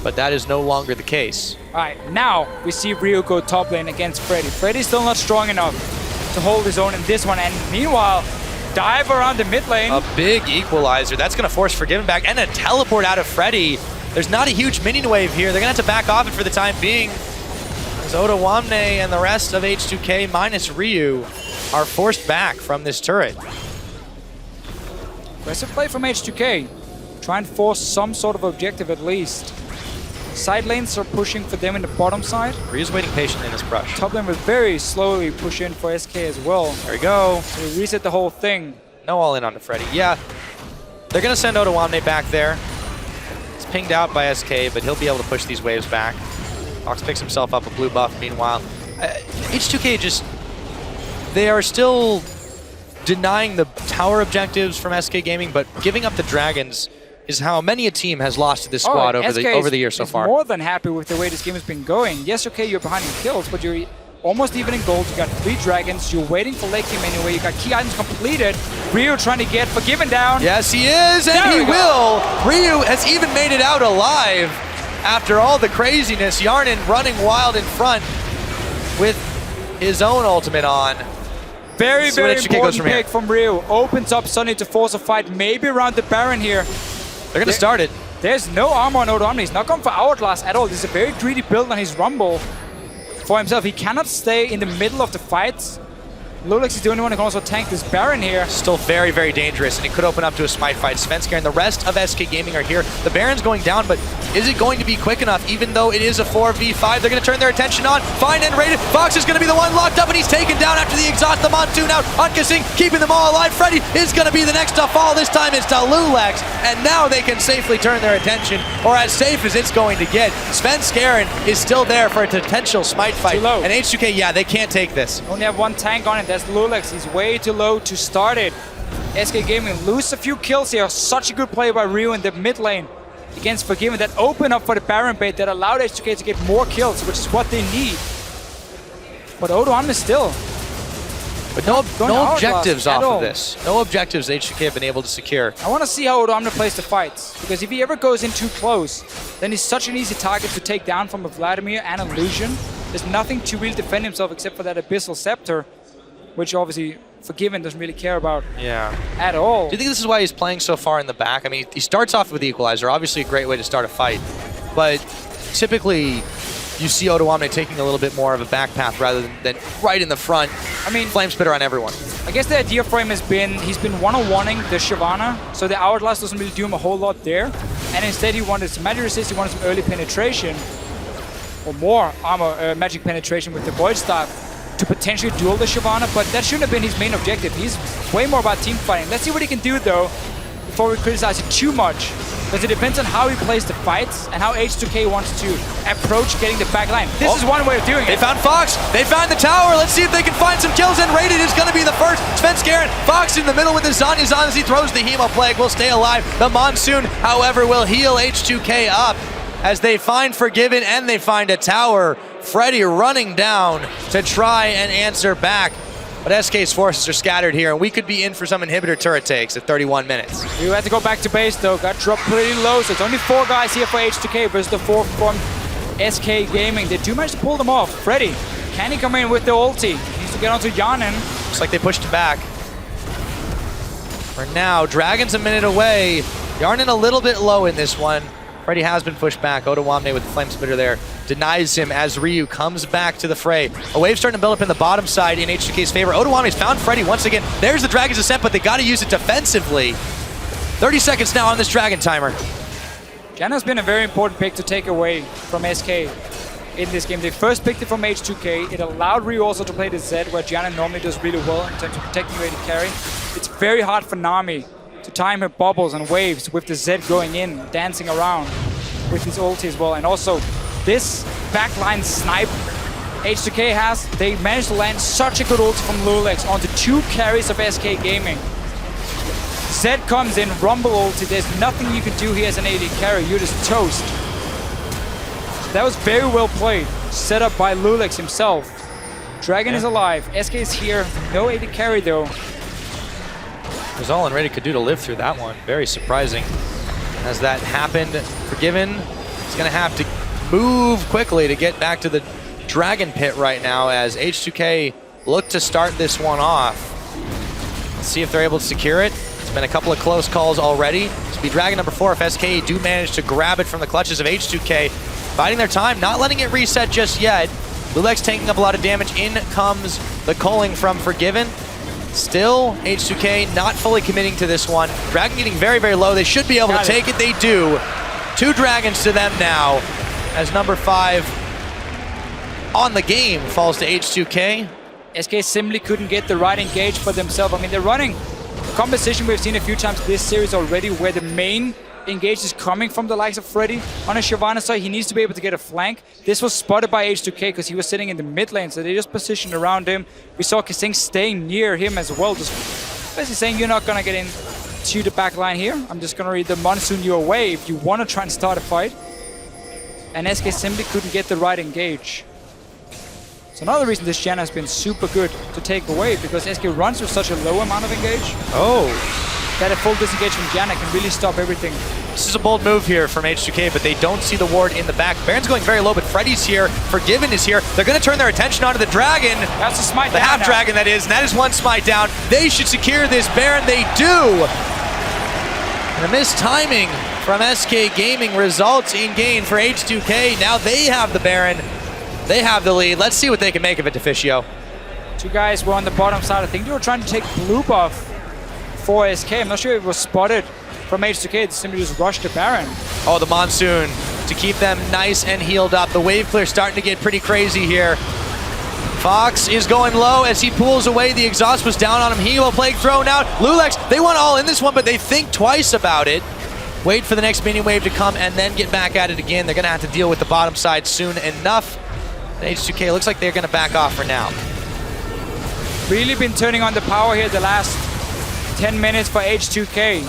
but that is no longer the case. All right, now we see Ryu go top lane against Freddy. Freddy's still not strong enough to hold his own in this one, and meanwhile, dive around the mid lane. A big equalizer. That's going to force Forgiven back, and a teleport out of Freddy. There's not a huge minion wave here. They're going to have to back off it for the time being. As Odoamne and the rest of H2K minus Ryu are forced back from this turret. Aggressive play from H2K. Try and force some sort of objective at least. Side lanes are pushing for them in the bottom side. Ryu's waiting patiently in this brush. Top lane will very slowly push in for SK as well. There we go. So we reset the whole thing. No all in on the Freddy. Yeah, they're going to send Odoamne back there. It's pinged out by SK, but he'll be able to push these waves back. Fox picks himself up a blue buff. Meanwhile, H2K just, they are still denying the tower objectives from SK Gaming, but giving up the dragons is how many a team has lost to this squad over the year so far. More than happy with the way this game has been going. Yes, okay, you're behind in kills, but you're almost even in gold. You got 3 dragons. You're waiting for late game anyway. You got key items completed. Ryu trying to get Forgiven down. Yes, he is, and he will. Ryu has even made it out alive after all the craziness. Hjarnan running wild in front with his own ultimate on. Very, very important pick from Ryu. Opens up suddenly to force a fight, maybe around the Baron here. They're going to start it. There's no armor on Odoamne. He's not going for Hourglass at all. This is a very greedy build on his Rumble for himself. He cannot stay in the middle of the fights. Lulex is the only one who can also tank this Baron here. Still very, very dangerous, and it could open up to a smite fight. Svenskar and the rest of SK Gaming are here. The Baron's going down, but is it going to be quick enough? Even though it is a 4v5, they're going to turn their attention on. Fine and raided. Fox is going to be the one locked up, and he's taken down after the exhaust. The Monsoon out on Kasing, keeping them all alive. Freddy is going to be the next to fall. This time it's to Lulex, and now they can safely turn their attention, or as safe as it's going to get. Svenskar is still there for a potential smite fight. Too low. And H2K, yeah, they can't take this. Only have 1 tank on it. That's Lulex. He's way too low to start it. SK Gaming lose a few kills here. Such a good play by Ryu in the mid lane against Forgiven that opened up for the Baron bait that allowed H2K to get more kills, which is what they need. But Odoamne still But no Hourglass objectives at off all. of this. No objectives H2K have been able to secure. I want to see how Odomne plays the fights, because if he ever goes in too close, then he's such an easy target to take down from a Vladimir and a Lucian. There's nothing to really defend himself except for that Abyssal Scepter, which obviously Forgiven doesn't really care about at all. Do you think this is why he's playing so far in the back? I mean, he starts off with the Equalizer, obviously a great way to start a fight, but typically you see Odomne taking a little bit more of a back path rather than right in the front. I mean, Flame Spitter on everyone. I guess the idea for him has been, he's been one-on-one-ing the Shyvana, so the Hourglass doesn't really do him a whole lot there. And instead he wanted some magic resist, he wanted some early penetration, or more armor, magic penetration with the Void Staff to potentially duel the Shyvana, but that shouldn't have been his main objective. He's way more about team fighting. Let's see what he can do though, before we criticize it too much. Because it depends on how he plays the fights and how H2K wants to approach getting the back line. This is one way of doing it. They found Fox. They found the tower. Let's see if they can find some kills. And Rated is going to be the first. Svenskeren. Fox in the middle with the Zanyas on as he throws the Hemo Plague. Will stay alive. The Monsoon, however, will heal H2K up as they find Forgiven and they find a tower. Freddy running down to try and answer back. But SK's forces are scattered here, and we could be in for some inhibitor turret takes at 31 minutes. We had to go back to base though, got dropped pretty low, so it's only 4 guys here for H2K versus the 4 from SK Gaming. They do manage to pull them off. Freddy, can he come in with the ulti? He needs to get onto Yanin. Looks like they pushed it back. For now, Dragon's a minute away. Yarnin a little bit low in this one. Freddy has been pushed back. Odomne with the Flame Spitter there denies him as Ryu comes back to the fray. A wave starting to build up in the bottom side in H2K's favor. Odomne's found Freddy once again. There's the Dragon's Ascent, but they got to use it defensively. 30 seconds now on this Dragon timer. Janna's been a very important pick to take away from SK in this game. They first picked it from H2K. It allowed Ryu also to play the Z, where Janna normally does really well in terms of protecting rated carry. It's very hard for Nami to time her bubbles and waves with the Z going in, dancing around with his ulti as well. And also, this backline snipe H2K has, they managed to land such a good ulti from Lulex onto 2 carries of SK Gaming. Z comes in, Rumble ulti, there's nothing you can do here as an AD carry, you're just toast. That was very well played, set up by Lulex himself. Dragon is alive, SK is here, no AD carry though. It was all and Rated could do to live through that one. Very surprising. As that happened, Forgiven is going to have to move quickly to get back to the Dragon Pit right now as H2K look to start this one off. Let's see if they're able to secure it. It's been a couple of close calls already. This will be Dragon number 4 if SK do manage to grab it from the clutches of H2K. Biding their time, not letting it reset just yet. Lulex taking up a lot of damage. In comes the culling from Forgiven. Still, H2K not fully committing to this one. Dragon getting very, very low. They should be able to take it. They do. 2 Dragons to them now as number 5 on the game falls to H2K. SK simply couldn't get the right engage for themselves. I mean, they're running a composition we've seen a few times this series already where the main engage is coming from the likes of Freddy. On a Shyvana side, he needs to be able to get a flank. This was spotted by H2K because he was sitting in the mid lane, so they just positioned around him. We saw Kasing staying near him as well, just basically saying, you're not going to get into the back line here. I'm just going to read the Monsoon your way if you want to try and start a fight. And SK simply couldn't get the right engage. So another reason this Janna has been super good to take away, because SK runs with such a low amount of engage. That a full disengage from Janna can really stop everything. This is a bold move here from H2K, but they don't see the ward in the back. Baron's going very low, but Freddy's here. Forgiven is here. They're going to turn their attention onto the Dragon. That's a smite the down. The half dragon, that is, and that is 1 smite down. They should secure this Baron. They do. And a missed timing from SK Gaming results in gain for H2K. Now they have the Baron. They have the lead. Let's see what they can make of it, Deficio. 2 guys were on the bottom side. I think they were trying to take blue buff for SK. I'm not sure if it was spotted from H2K. They simply just rushed the Baron. Oh, the Monsoon to keep them nice and healed up. The wave clear starting to get pretty crazy here. Fox is going low as he pulls away. The exhaust was down on him. Hemo Plague thrown out. Lulex, they went all in this one, but they think twice about it. Wait for the next minion wave to come and then get back at it again. They're going to have to deal with the bottom side soon enough. H2K looks like they're going to back off for now. Really been turning on the power here the last 10 minutes for H2K.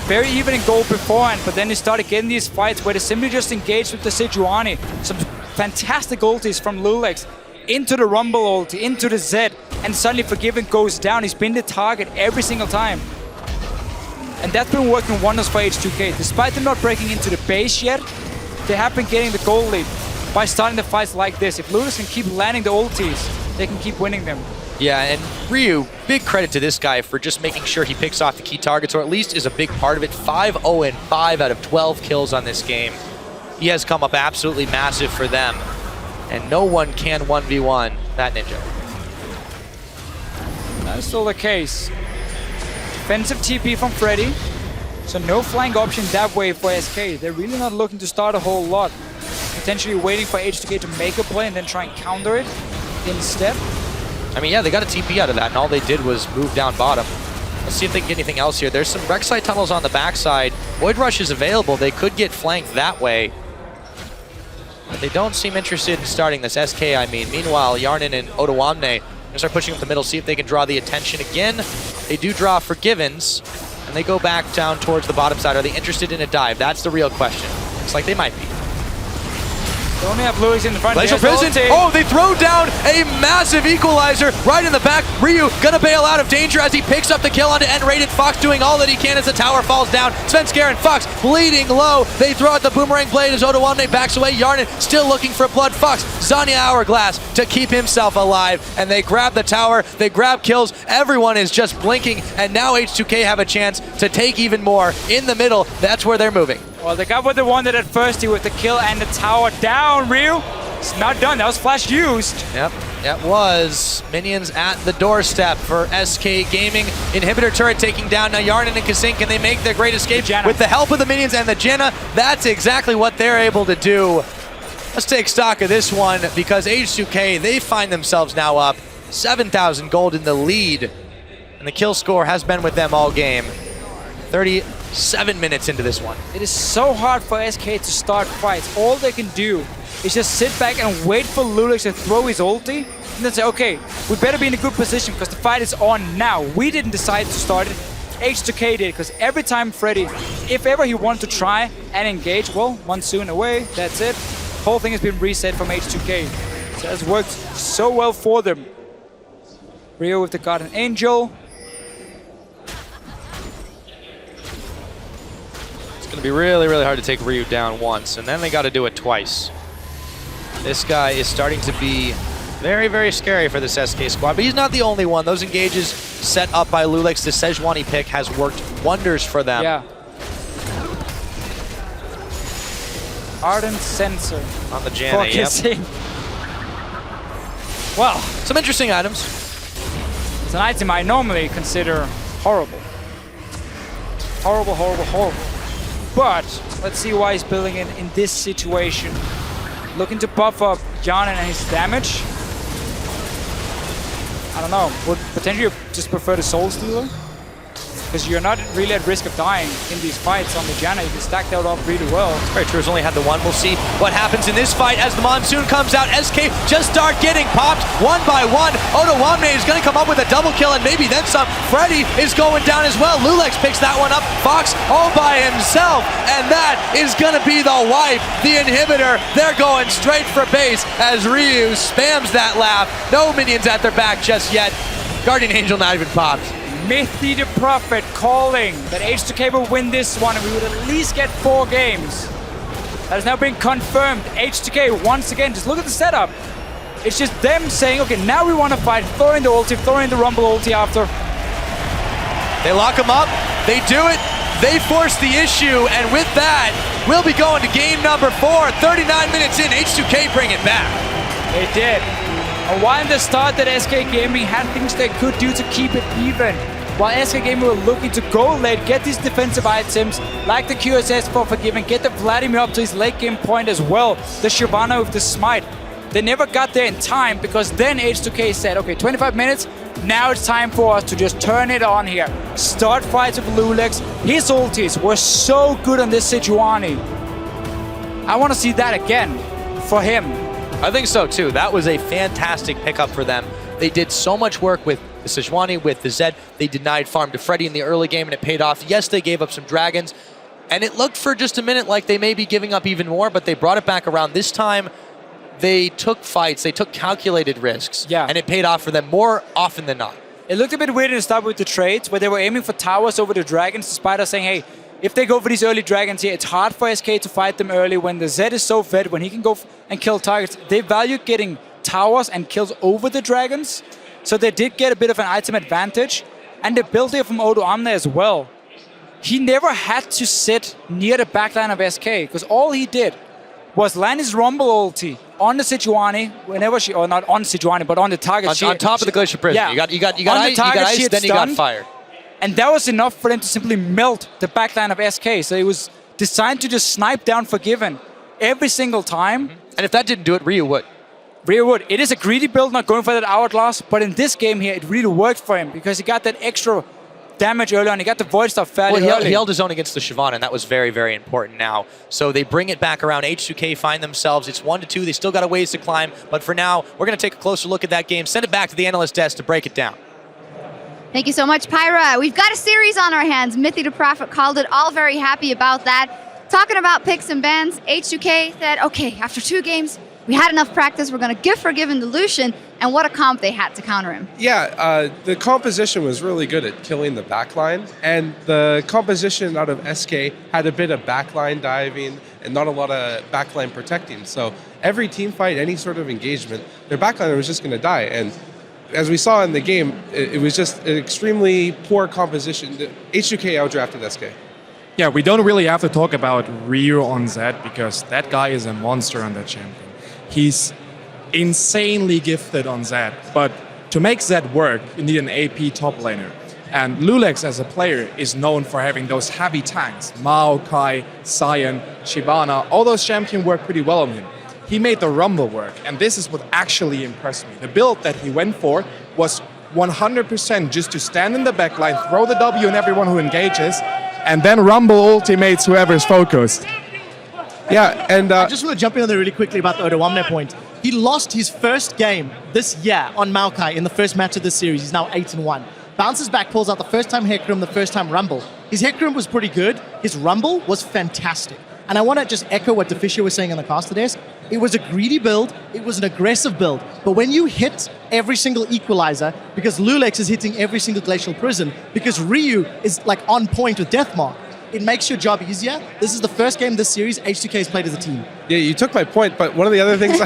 Very even in goal beforehand, but then they started getting these fights where they simply just engaged with the Sejuani. Some fantastic ultis from Lulex into the Rumble ulti, into the Z. and suddenly Forgiven goes down. He's been the target every single time. And that's been working wonders for H2K. Despite them not breaking into the base yet, they have been getting the goal lead by starting the fights like this. If Ludix can keep landing the ultis, they can keep winning them. Yeah, and Ryu, big credit to this guy for just making sure he picks off the key targets, or at least is a big part of it. 5-0-5 out of 12 kills on this game. He has come up absolutely massive for them. And no one can 1v1 that Ninja. That is still the case. Defensive TP from Freddy. So no flank option that way for SK. They're really not looking to start a whole lot. Potentially waiting for H2K to make a play and then try and counter it instead. I mean, yeah, they got a TP out of that, and all they did was move down bottom. Let's see if they can get anything else here. There's some Rek'Sai tunnels on the backside. Void Rush is available. They could get flanked that way. But they don't seem interested in starting this. SK, I mean. Meanwhile, Yarnin and Otawamne going to start pushing up the middle, see if they can draw the attention again. They do draw Forgivens, and they go back down towards the bottom side. Are they interested in a dive? That's the real question. Looks like they might be. They only have Louis in the front. Glacial Prison. Oh, they throw down a massive equalizer right in the back. Ryu gonna bail out of danger as he picks up the kill onto N-rated. Fox doing all that he can as the tower falls down. Svenskar and Fox bleeding low. They throw out the boomerang blade as Otawamne backs away. Yarnin still looking for blood. Fox, Zanya Hourglass to keep himself alive. And they grab the tower. They grab kills. Everyone is just blinking. And now H2K have a chance to take even more in the middle. That's where they're moving. Well, the guy with the one that at first he with the kill and the tower down, Ryu. It's not done. That was flash used. Yep, that was. Minions at the doorstep for SK Gaming. Inhibitor turret taking down now Yarnin and Kasink. Can they make their great escape with the help of the minions and the Jenna? That's exactly what they're able to do. Let's take stock of this one because H2K, they find themselves now up 7,000 gold in the lead. And the kill score has been with them all game. 37 minutes into this one. It is so hard for SK to start fights. All they can do is just sit back and wait for Ludix to throw his ulti and then say, okay, we better be in a good position because the fight is on now. We didn't decide to start it. H2K did, because every time Freddy, if ever he wanted to try and engage, well, Monsoon away, that's it. Whole thing has been reset from H2K. So that's worked so well for them. Rio with the Guardian Angel. It's going to be really, really hard to take Ryu down once, and then they got to do it twice. This guy is starting to be very, very scary for this SK squad, but he's not the only one. Those engages set up by Lulix, the Sejuani pick, has worked wonders for them. Yeah. Ardent Sensor. On the Janna, yep. Well, some interesting items. It's an item I normally consider horrible. Horrible, horrible, horrible. But let's see why he's building it in this situation. Looking to buff up John and his damage. I don't know, would potentially just prefer the Soul Stealer? Because you're not really at risk of dying in these fights on the Janna. You can stack that up really well. Very true, he's only had the one. We'll see what happens in this fight as the Monsoon comes out. SK just start getting popped one by one. Otawamne is going to come up with a double kill and maybe then some. Freddy is going down as well. Lulex picks that one up. Fox all by himself. And that is going to be the wipe. The Inhibitor, they're going straight for base as Ryu spams that laugh. No minions at their back just yet. Guardian Angel not even popped. Mithy the Prophet calling that H2K will win this one and we would at least get 4 games. That has now been confirmed. H2K, once again, just look at the setup. It's just them saying, okay, now we want to fight, throw in the ulti, throw in the Rumble ulti after. They lock him up, they do it, they force the issue, and with that, we'll be going to game number 4. 39 minutes in, H2K bring it back. They did. And while in the start that SK Gaming had things they could do to keep it even, while SK Gaming were looking to go late, get these defensive items, like the QSS for Forgiven, get the Vladimir up to his late game point as well, the Shyvana with the Smite. They never got there in time because then H2K said, okay, 25 minutes, now it's time for us to just turn it on here. Start fights with Lulex. His ultis were so good on this Sejuani. I want to see that again for him. I think so too. That was a fantastic pickup for them. They did so much work with the Sejuani, with the Zed. They denied farm to Freddy in the early game and it paid off. Yes, they gave up some dragons and it looked for just a minute like they may be giving up even more, but they brought it back around. This time, they took fights, they took calculated risks, Yeah. and it paid off for them more often than not. It looked a bit weird in the start with the trades, where they were aiming for towers over the dragons, despite us saying, hey, if they go for these early dragons here, it's hard for SK to fight them early when the Zed is so fed, when he can go and kill targets. They value getting towers and kills over the dragons, so they did get a bit of an item advantage. And the build here from Odo Amne as well. He never had to sit near the backline of SK, because all he did was land his Rumble ulti on the Sejuani whenever she, or not on Sejuani, but on the target. On top of the Glacier Prison. Yeah. You got On the ice, you got target, ice, she had then you got stunned. fire. And that was enough for them to simply melt the backline of SK. So it was designed to just snipe down Forgiven every single time. And if that didn't do it, Ryu would. Ryu would. It is a greedy build, not going for that hourglass, but in this game here, it really worked for him because he got that extra damage early on. He got the Void Stuff fairly early. He held his own against the Shyvana, and that was very, very important now. So they bring it back around. H2K find themselves. It's 1-2. They still got a ways to climb. But for now, we're going to take a closer look at that game, send it back to the analyst desk to break it down. Thank you so much, Pyra. We've got a series on our hands. Mythy to Prophet called it. All very happy about that. Talking about picks and bans, H2K said, okay, after 2 games, we had enough practice. We're going to give Forgiven the Lucian. And what a comp they had to counter him. Yeah, the composition was really good at killing the backline. And the composition out of SK had a bit of backline diving and not a lot of backline protecting. So every team fight, any sort of engagement, their backliner was just going to die. And as we saw in the game, it was just an extremely poor composition. H2K outdrafted SK. Yeah, we don't really have to talk about Ryu on Zed because that guy is a monster on that champion. He's insanely gifted on Zed, but to make Zed work, you need an AP top laner. And Lulex as a player is known for having those heavy tanks. Mao, Kai, Sion, Shyvana, all those champions work pretty well on him. He made the Rumble work, and this is what actually impressed me. The build that he went for was 100% just to stand in the backline, throw the W on everyone who engages, and then Rumble ultimates whoever's focused. Yeah, and I just want to jump in on there really quickly about the Odoamne point. He lost his first game this year on Maokai in the first match of this series. He's now 8-1. Bounces back, pulls out the first time Hecarim, the first time Rumble. His Hecarim was pretty good. His Rumble was fantastic. And I want to just echo what Deficio was saying in the caster desk. It was a greedy build. It was an aggressive build. But when you hit every single equalizer, because Lulex is hitting every single Glacial Prison, because Ryu is like on point with Deathmark, it makes your job easier. This is the first game this series H2K has played as a team. yeah, you took my point, but one of the other things...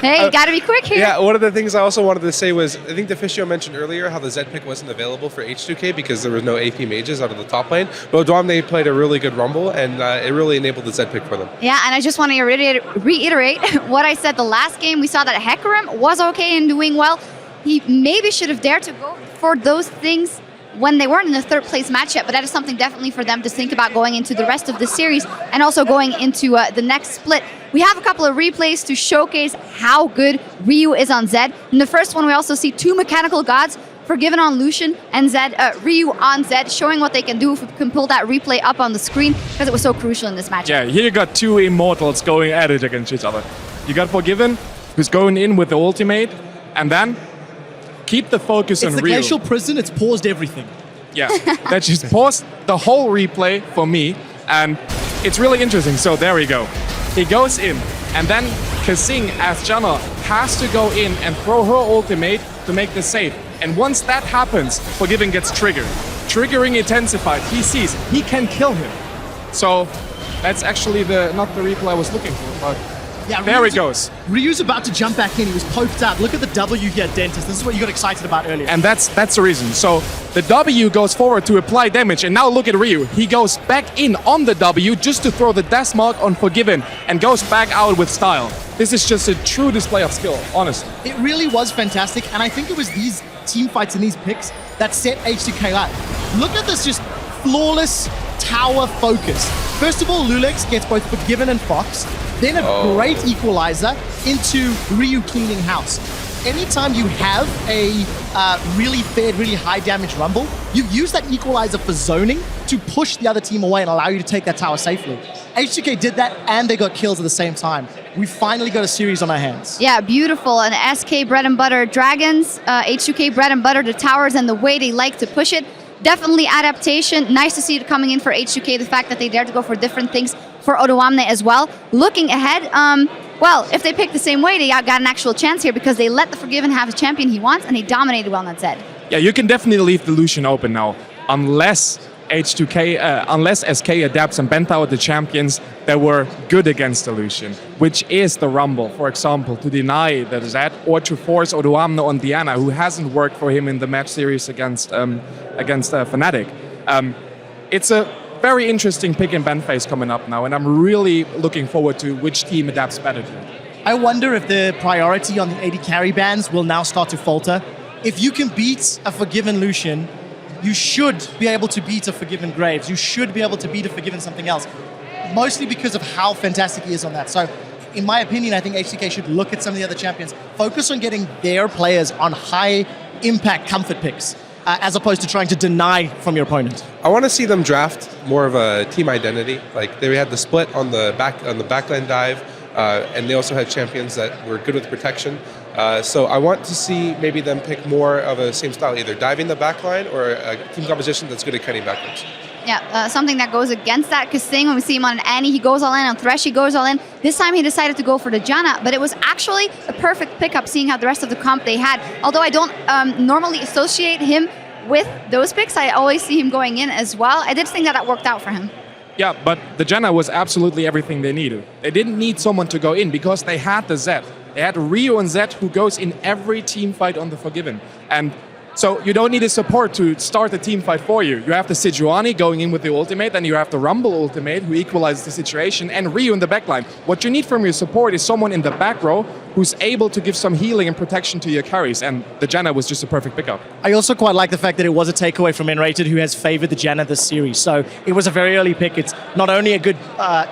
Hey, gotta be quick here. Yeah, one of the things I also wanted to say was, I think Deficio mentioned earlier how the Zed pick wasn't available for H2K because there was no AP mages out of the top lane. But Odoamne played a really good Rumble, and it really enabled the Zed pick for them. Yeah, and I just want to reiterate what I said the last game. We saw that Hecarim was okay and doing well. He maybe should have dared to go for those things when they weren't in the 3rd place match yet, but that is something definitely for them to think about going into the rest of the series and also going into the next split. We have a couple of replays to showcase how good Ryu is on Zed. In the first one, we also see 2 mechanical gods, Forgiven on Lucian and Zed, Ryu on Zed, showing what they can do if we can pull that replay up on the screen because it was so crucial in this match. Yeah, here you got 2 immortals going at it against each other. You got Forgiven, who's going in with the ultimate, and then keep the focus on It's the Ryu. Glacial Prison. It's paused everything. Yeah, that just paused the whole replay for me, and it's really interesting. So there we go. He goes in, and then Kasing as Janna has to go in and throw her ultimate to make the save. And once that happens, Forgiven gets triggered. Triggering intensified. He sees he can kill him. So that's actually not the replay I was looking for, but Yeah, there he goes. Ryu's about to jump back in. He was poked out. Look at the W here, Dentist. This is what you got excited about earlier. And that's the reason. So the W goes forward to apply damage, and now look at Ryu. He goes back in on the W just to throw the death mark on Forgiven and goes back out with style. This is just a true display of skill, honestly. It really was fantastic, and I think it was these team fights and these picks that set H2K up. Look at this just flawless tower focus. First of all, Lulex gets both Forgiven and Fox, then a great equalizer into Ryu cleaning house. Anytime you have a really fed, really high damage Rumble, you use that equalizer for zoning to push the other team away and allow you to take that tower safely. H2K did that and they got kills at the same time. We finally got a series on our hands. Yeah, beautiful. And SK bread and butter dragons, H2K bread and butter the towers and the way they like to push it. Definitely adaptation. Nice to see it coming in for H2K, the fact that they dare to go for different things for Odoamne as well. Looking ahead, Well, if they pick the same way, they got an actual chance here because they let the Forgiven have the champion he wants and he dominated well on that Zed. Yeah, you can definitely leave the Lucian open now, unless H2K, unless SK adapts and bent out the champions that were good against the Lucian, which is the Rumble, for example, to deny the Zed or to force Odoamne on Diana, who hasn't worked for him in the match series against Fnatic. It's a very interesting pick and ban phase coming up now, and I'm really looking forward to which team adapts better to it. I wonder if the priority on the AD carry bans will now start to falter. If you can beat a Forgiven Lucian, you should be able to beat a Forgiven Graves. You should be able to beat a Forgiven something else, mostly because of how fantastic he is on that. So, in my opinion, I think H2K should look at some of the other champions, focus on getting their players on high impact comfort picks, as opposed to trying to deny from your opponent. I want to see them draft more of a team identity. Like they had the split on the backline dive, and they also had champions that were good with protection. So I want to see maybe them pick more of a same style, either diving the backline or a team composition that's good at cutting backwards. Yeah, something that goes against that, because when we see him on an Annie, he goes all in, on Thresh, he goes all in. This time he decided to go for the Janna, but it was actually a perfect pickup, seeing how the rest of the comp they had. Although I don't normally associate him with those picks, I always see him going in as well. I did think that that worked out for him. Yeah, but the Janna was absolutely everything they needed. They didn't need someone to go in because they had the Zed. They had Rio and Zed who goes in every team fight on the Forgiven. And so you don't need a support to start the team fight for you. You have the Sejuani going in with the ultimate, and you have the Rumble ultimate who equalizes the situation, and Ryu in the backline. What you need from your support is someone in the back row who's able to give some healing and protection to your carries, and the Janna was just a perfect pickup. I also quite like the fact that it was a takeaway from Enrated, who has favored the Janna this series. So it was a very early pick. It's not only a good,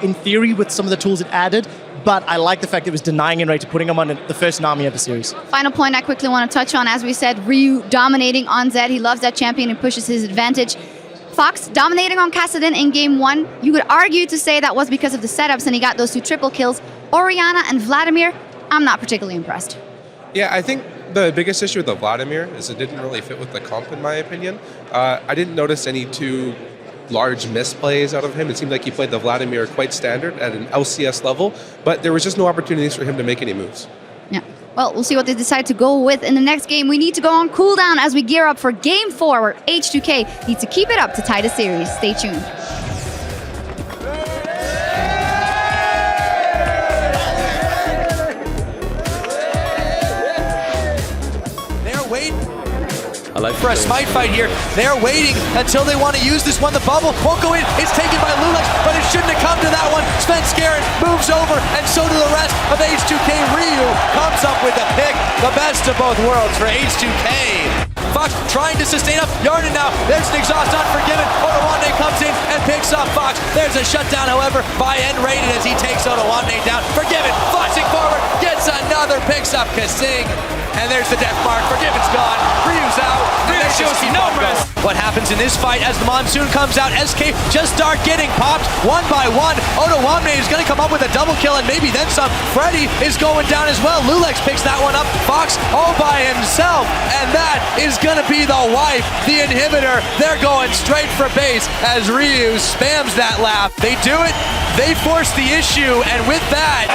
in theory, with some of the tools it added, but I like the fact it was denying Enrated, putting him on the first Nami of the series. Final point I quickly want to touch on, as we said, Ryu dominating on Zed. He loves that champion and pushes his advantage. Fox dominating on Kassadin in game 1. You could argue to say that was because of the setups and he got those 2 triple kills. Orianna and Vladimir, I'm not particularly impressed. Yeah, I think the biggest issue with the Vladimir is it didn't really fit with the comp, in my opinion. I didn't notice any too large misplays out of him. It seemed like he played the Vladimir quite standard at an LCS level, but there was just no opportunities for him to make any moves. Yeah. Well, we'll see what they decide to go with in the next game. We need to go on cooldown as we gear up for game 4, where H2K needs to keep it up to tie the series. Stay tuned. They're waiting for a smite fight here. They're waiting until they want to use this one. The bubble won't go in. It's taken by Lulex, but it shouldn't have come to that one. Sven Skaren moves over, and so do the rest of H2K. Ryu comes up with the pick. The best of both worlds for H2K. Fox trying to sustain up. Yarden now. There's an exhaust on Forgiven. Odoamne comes in and picks up Fox. There's a shutdown, however, by Enrated as he takes Odoamne down. Forgiven flashing forward. Gets another. Picks up Kasing. And there's the death mark. Forgiven's gone. Ryu's out. Ryu shows no rest. What happens in this fight as the monsoon comes out? SK just start getting popped one by one. Odoamne is going to come up with a double kill and maybe then some. Freddy is going down as well. Lulex picks that one up. Fox all by himself. And that is going to be the wipe. The inhibitor. They're going straight for base as Ryu spams that lap. They do it. They force the issue. And with that,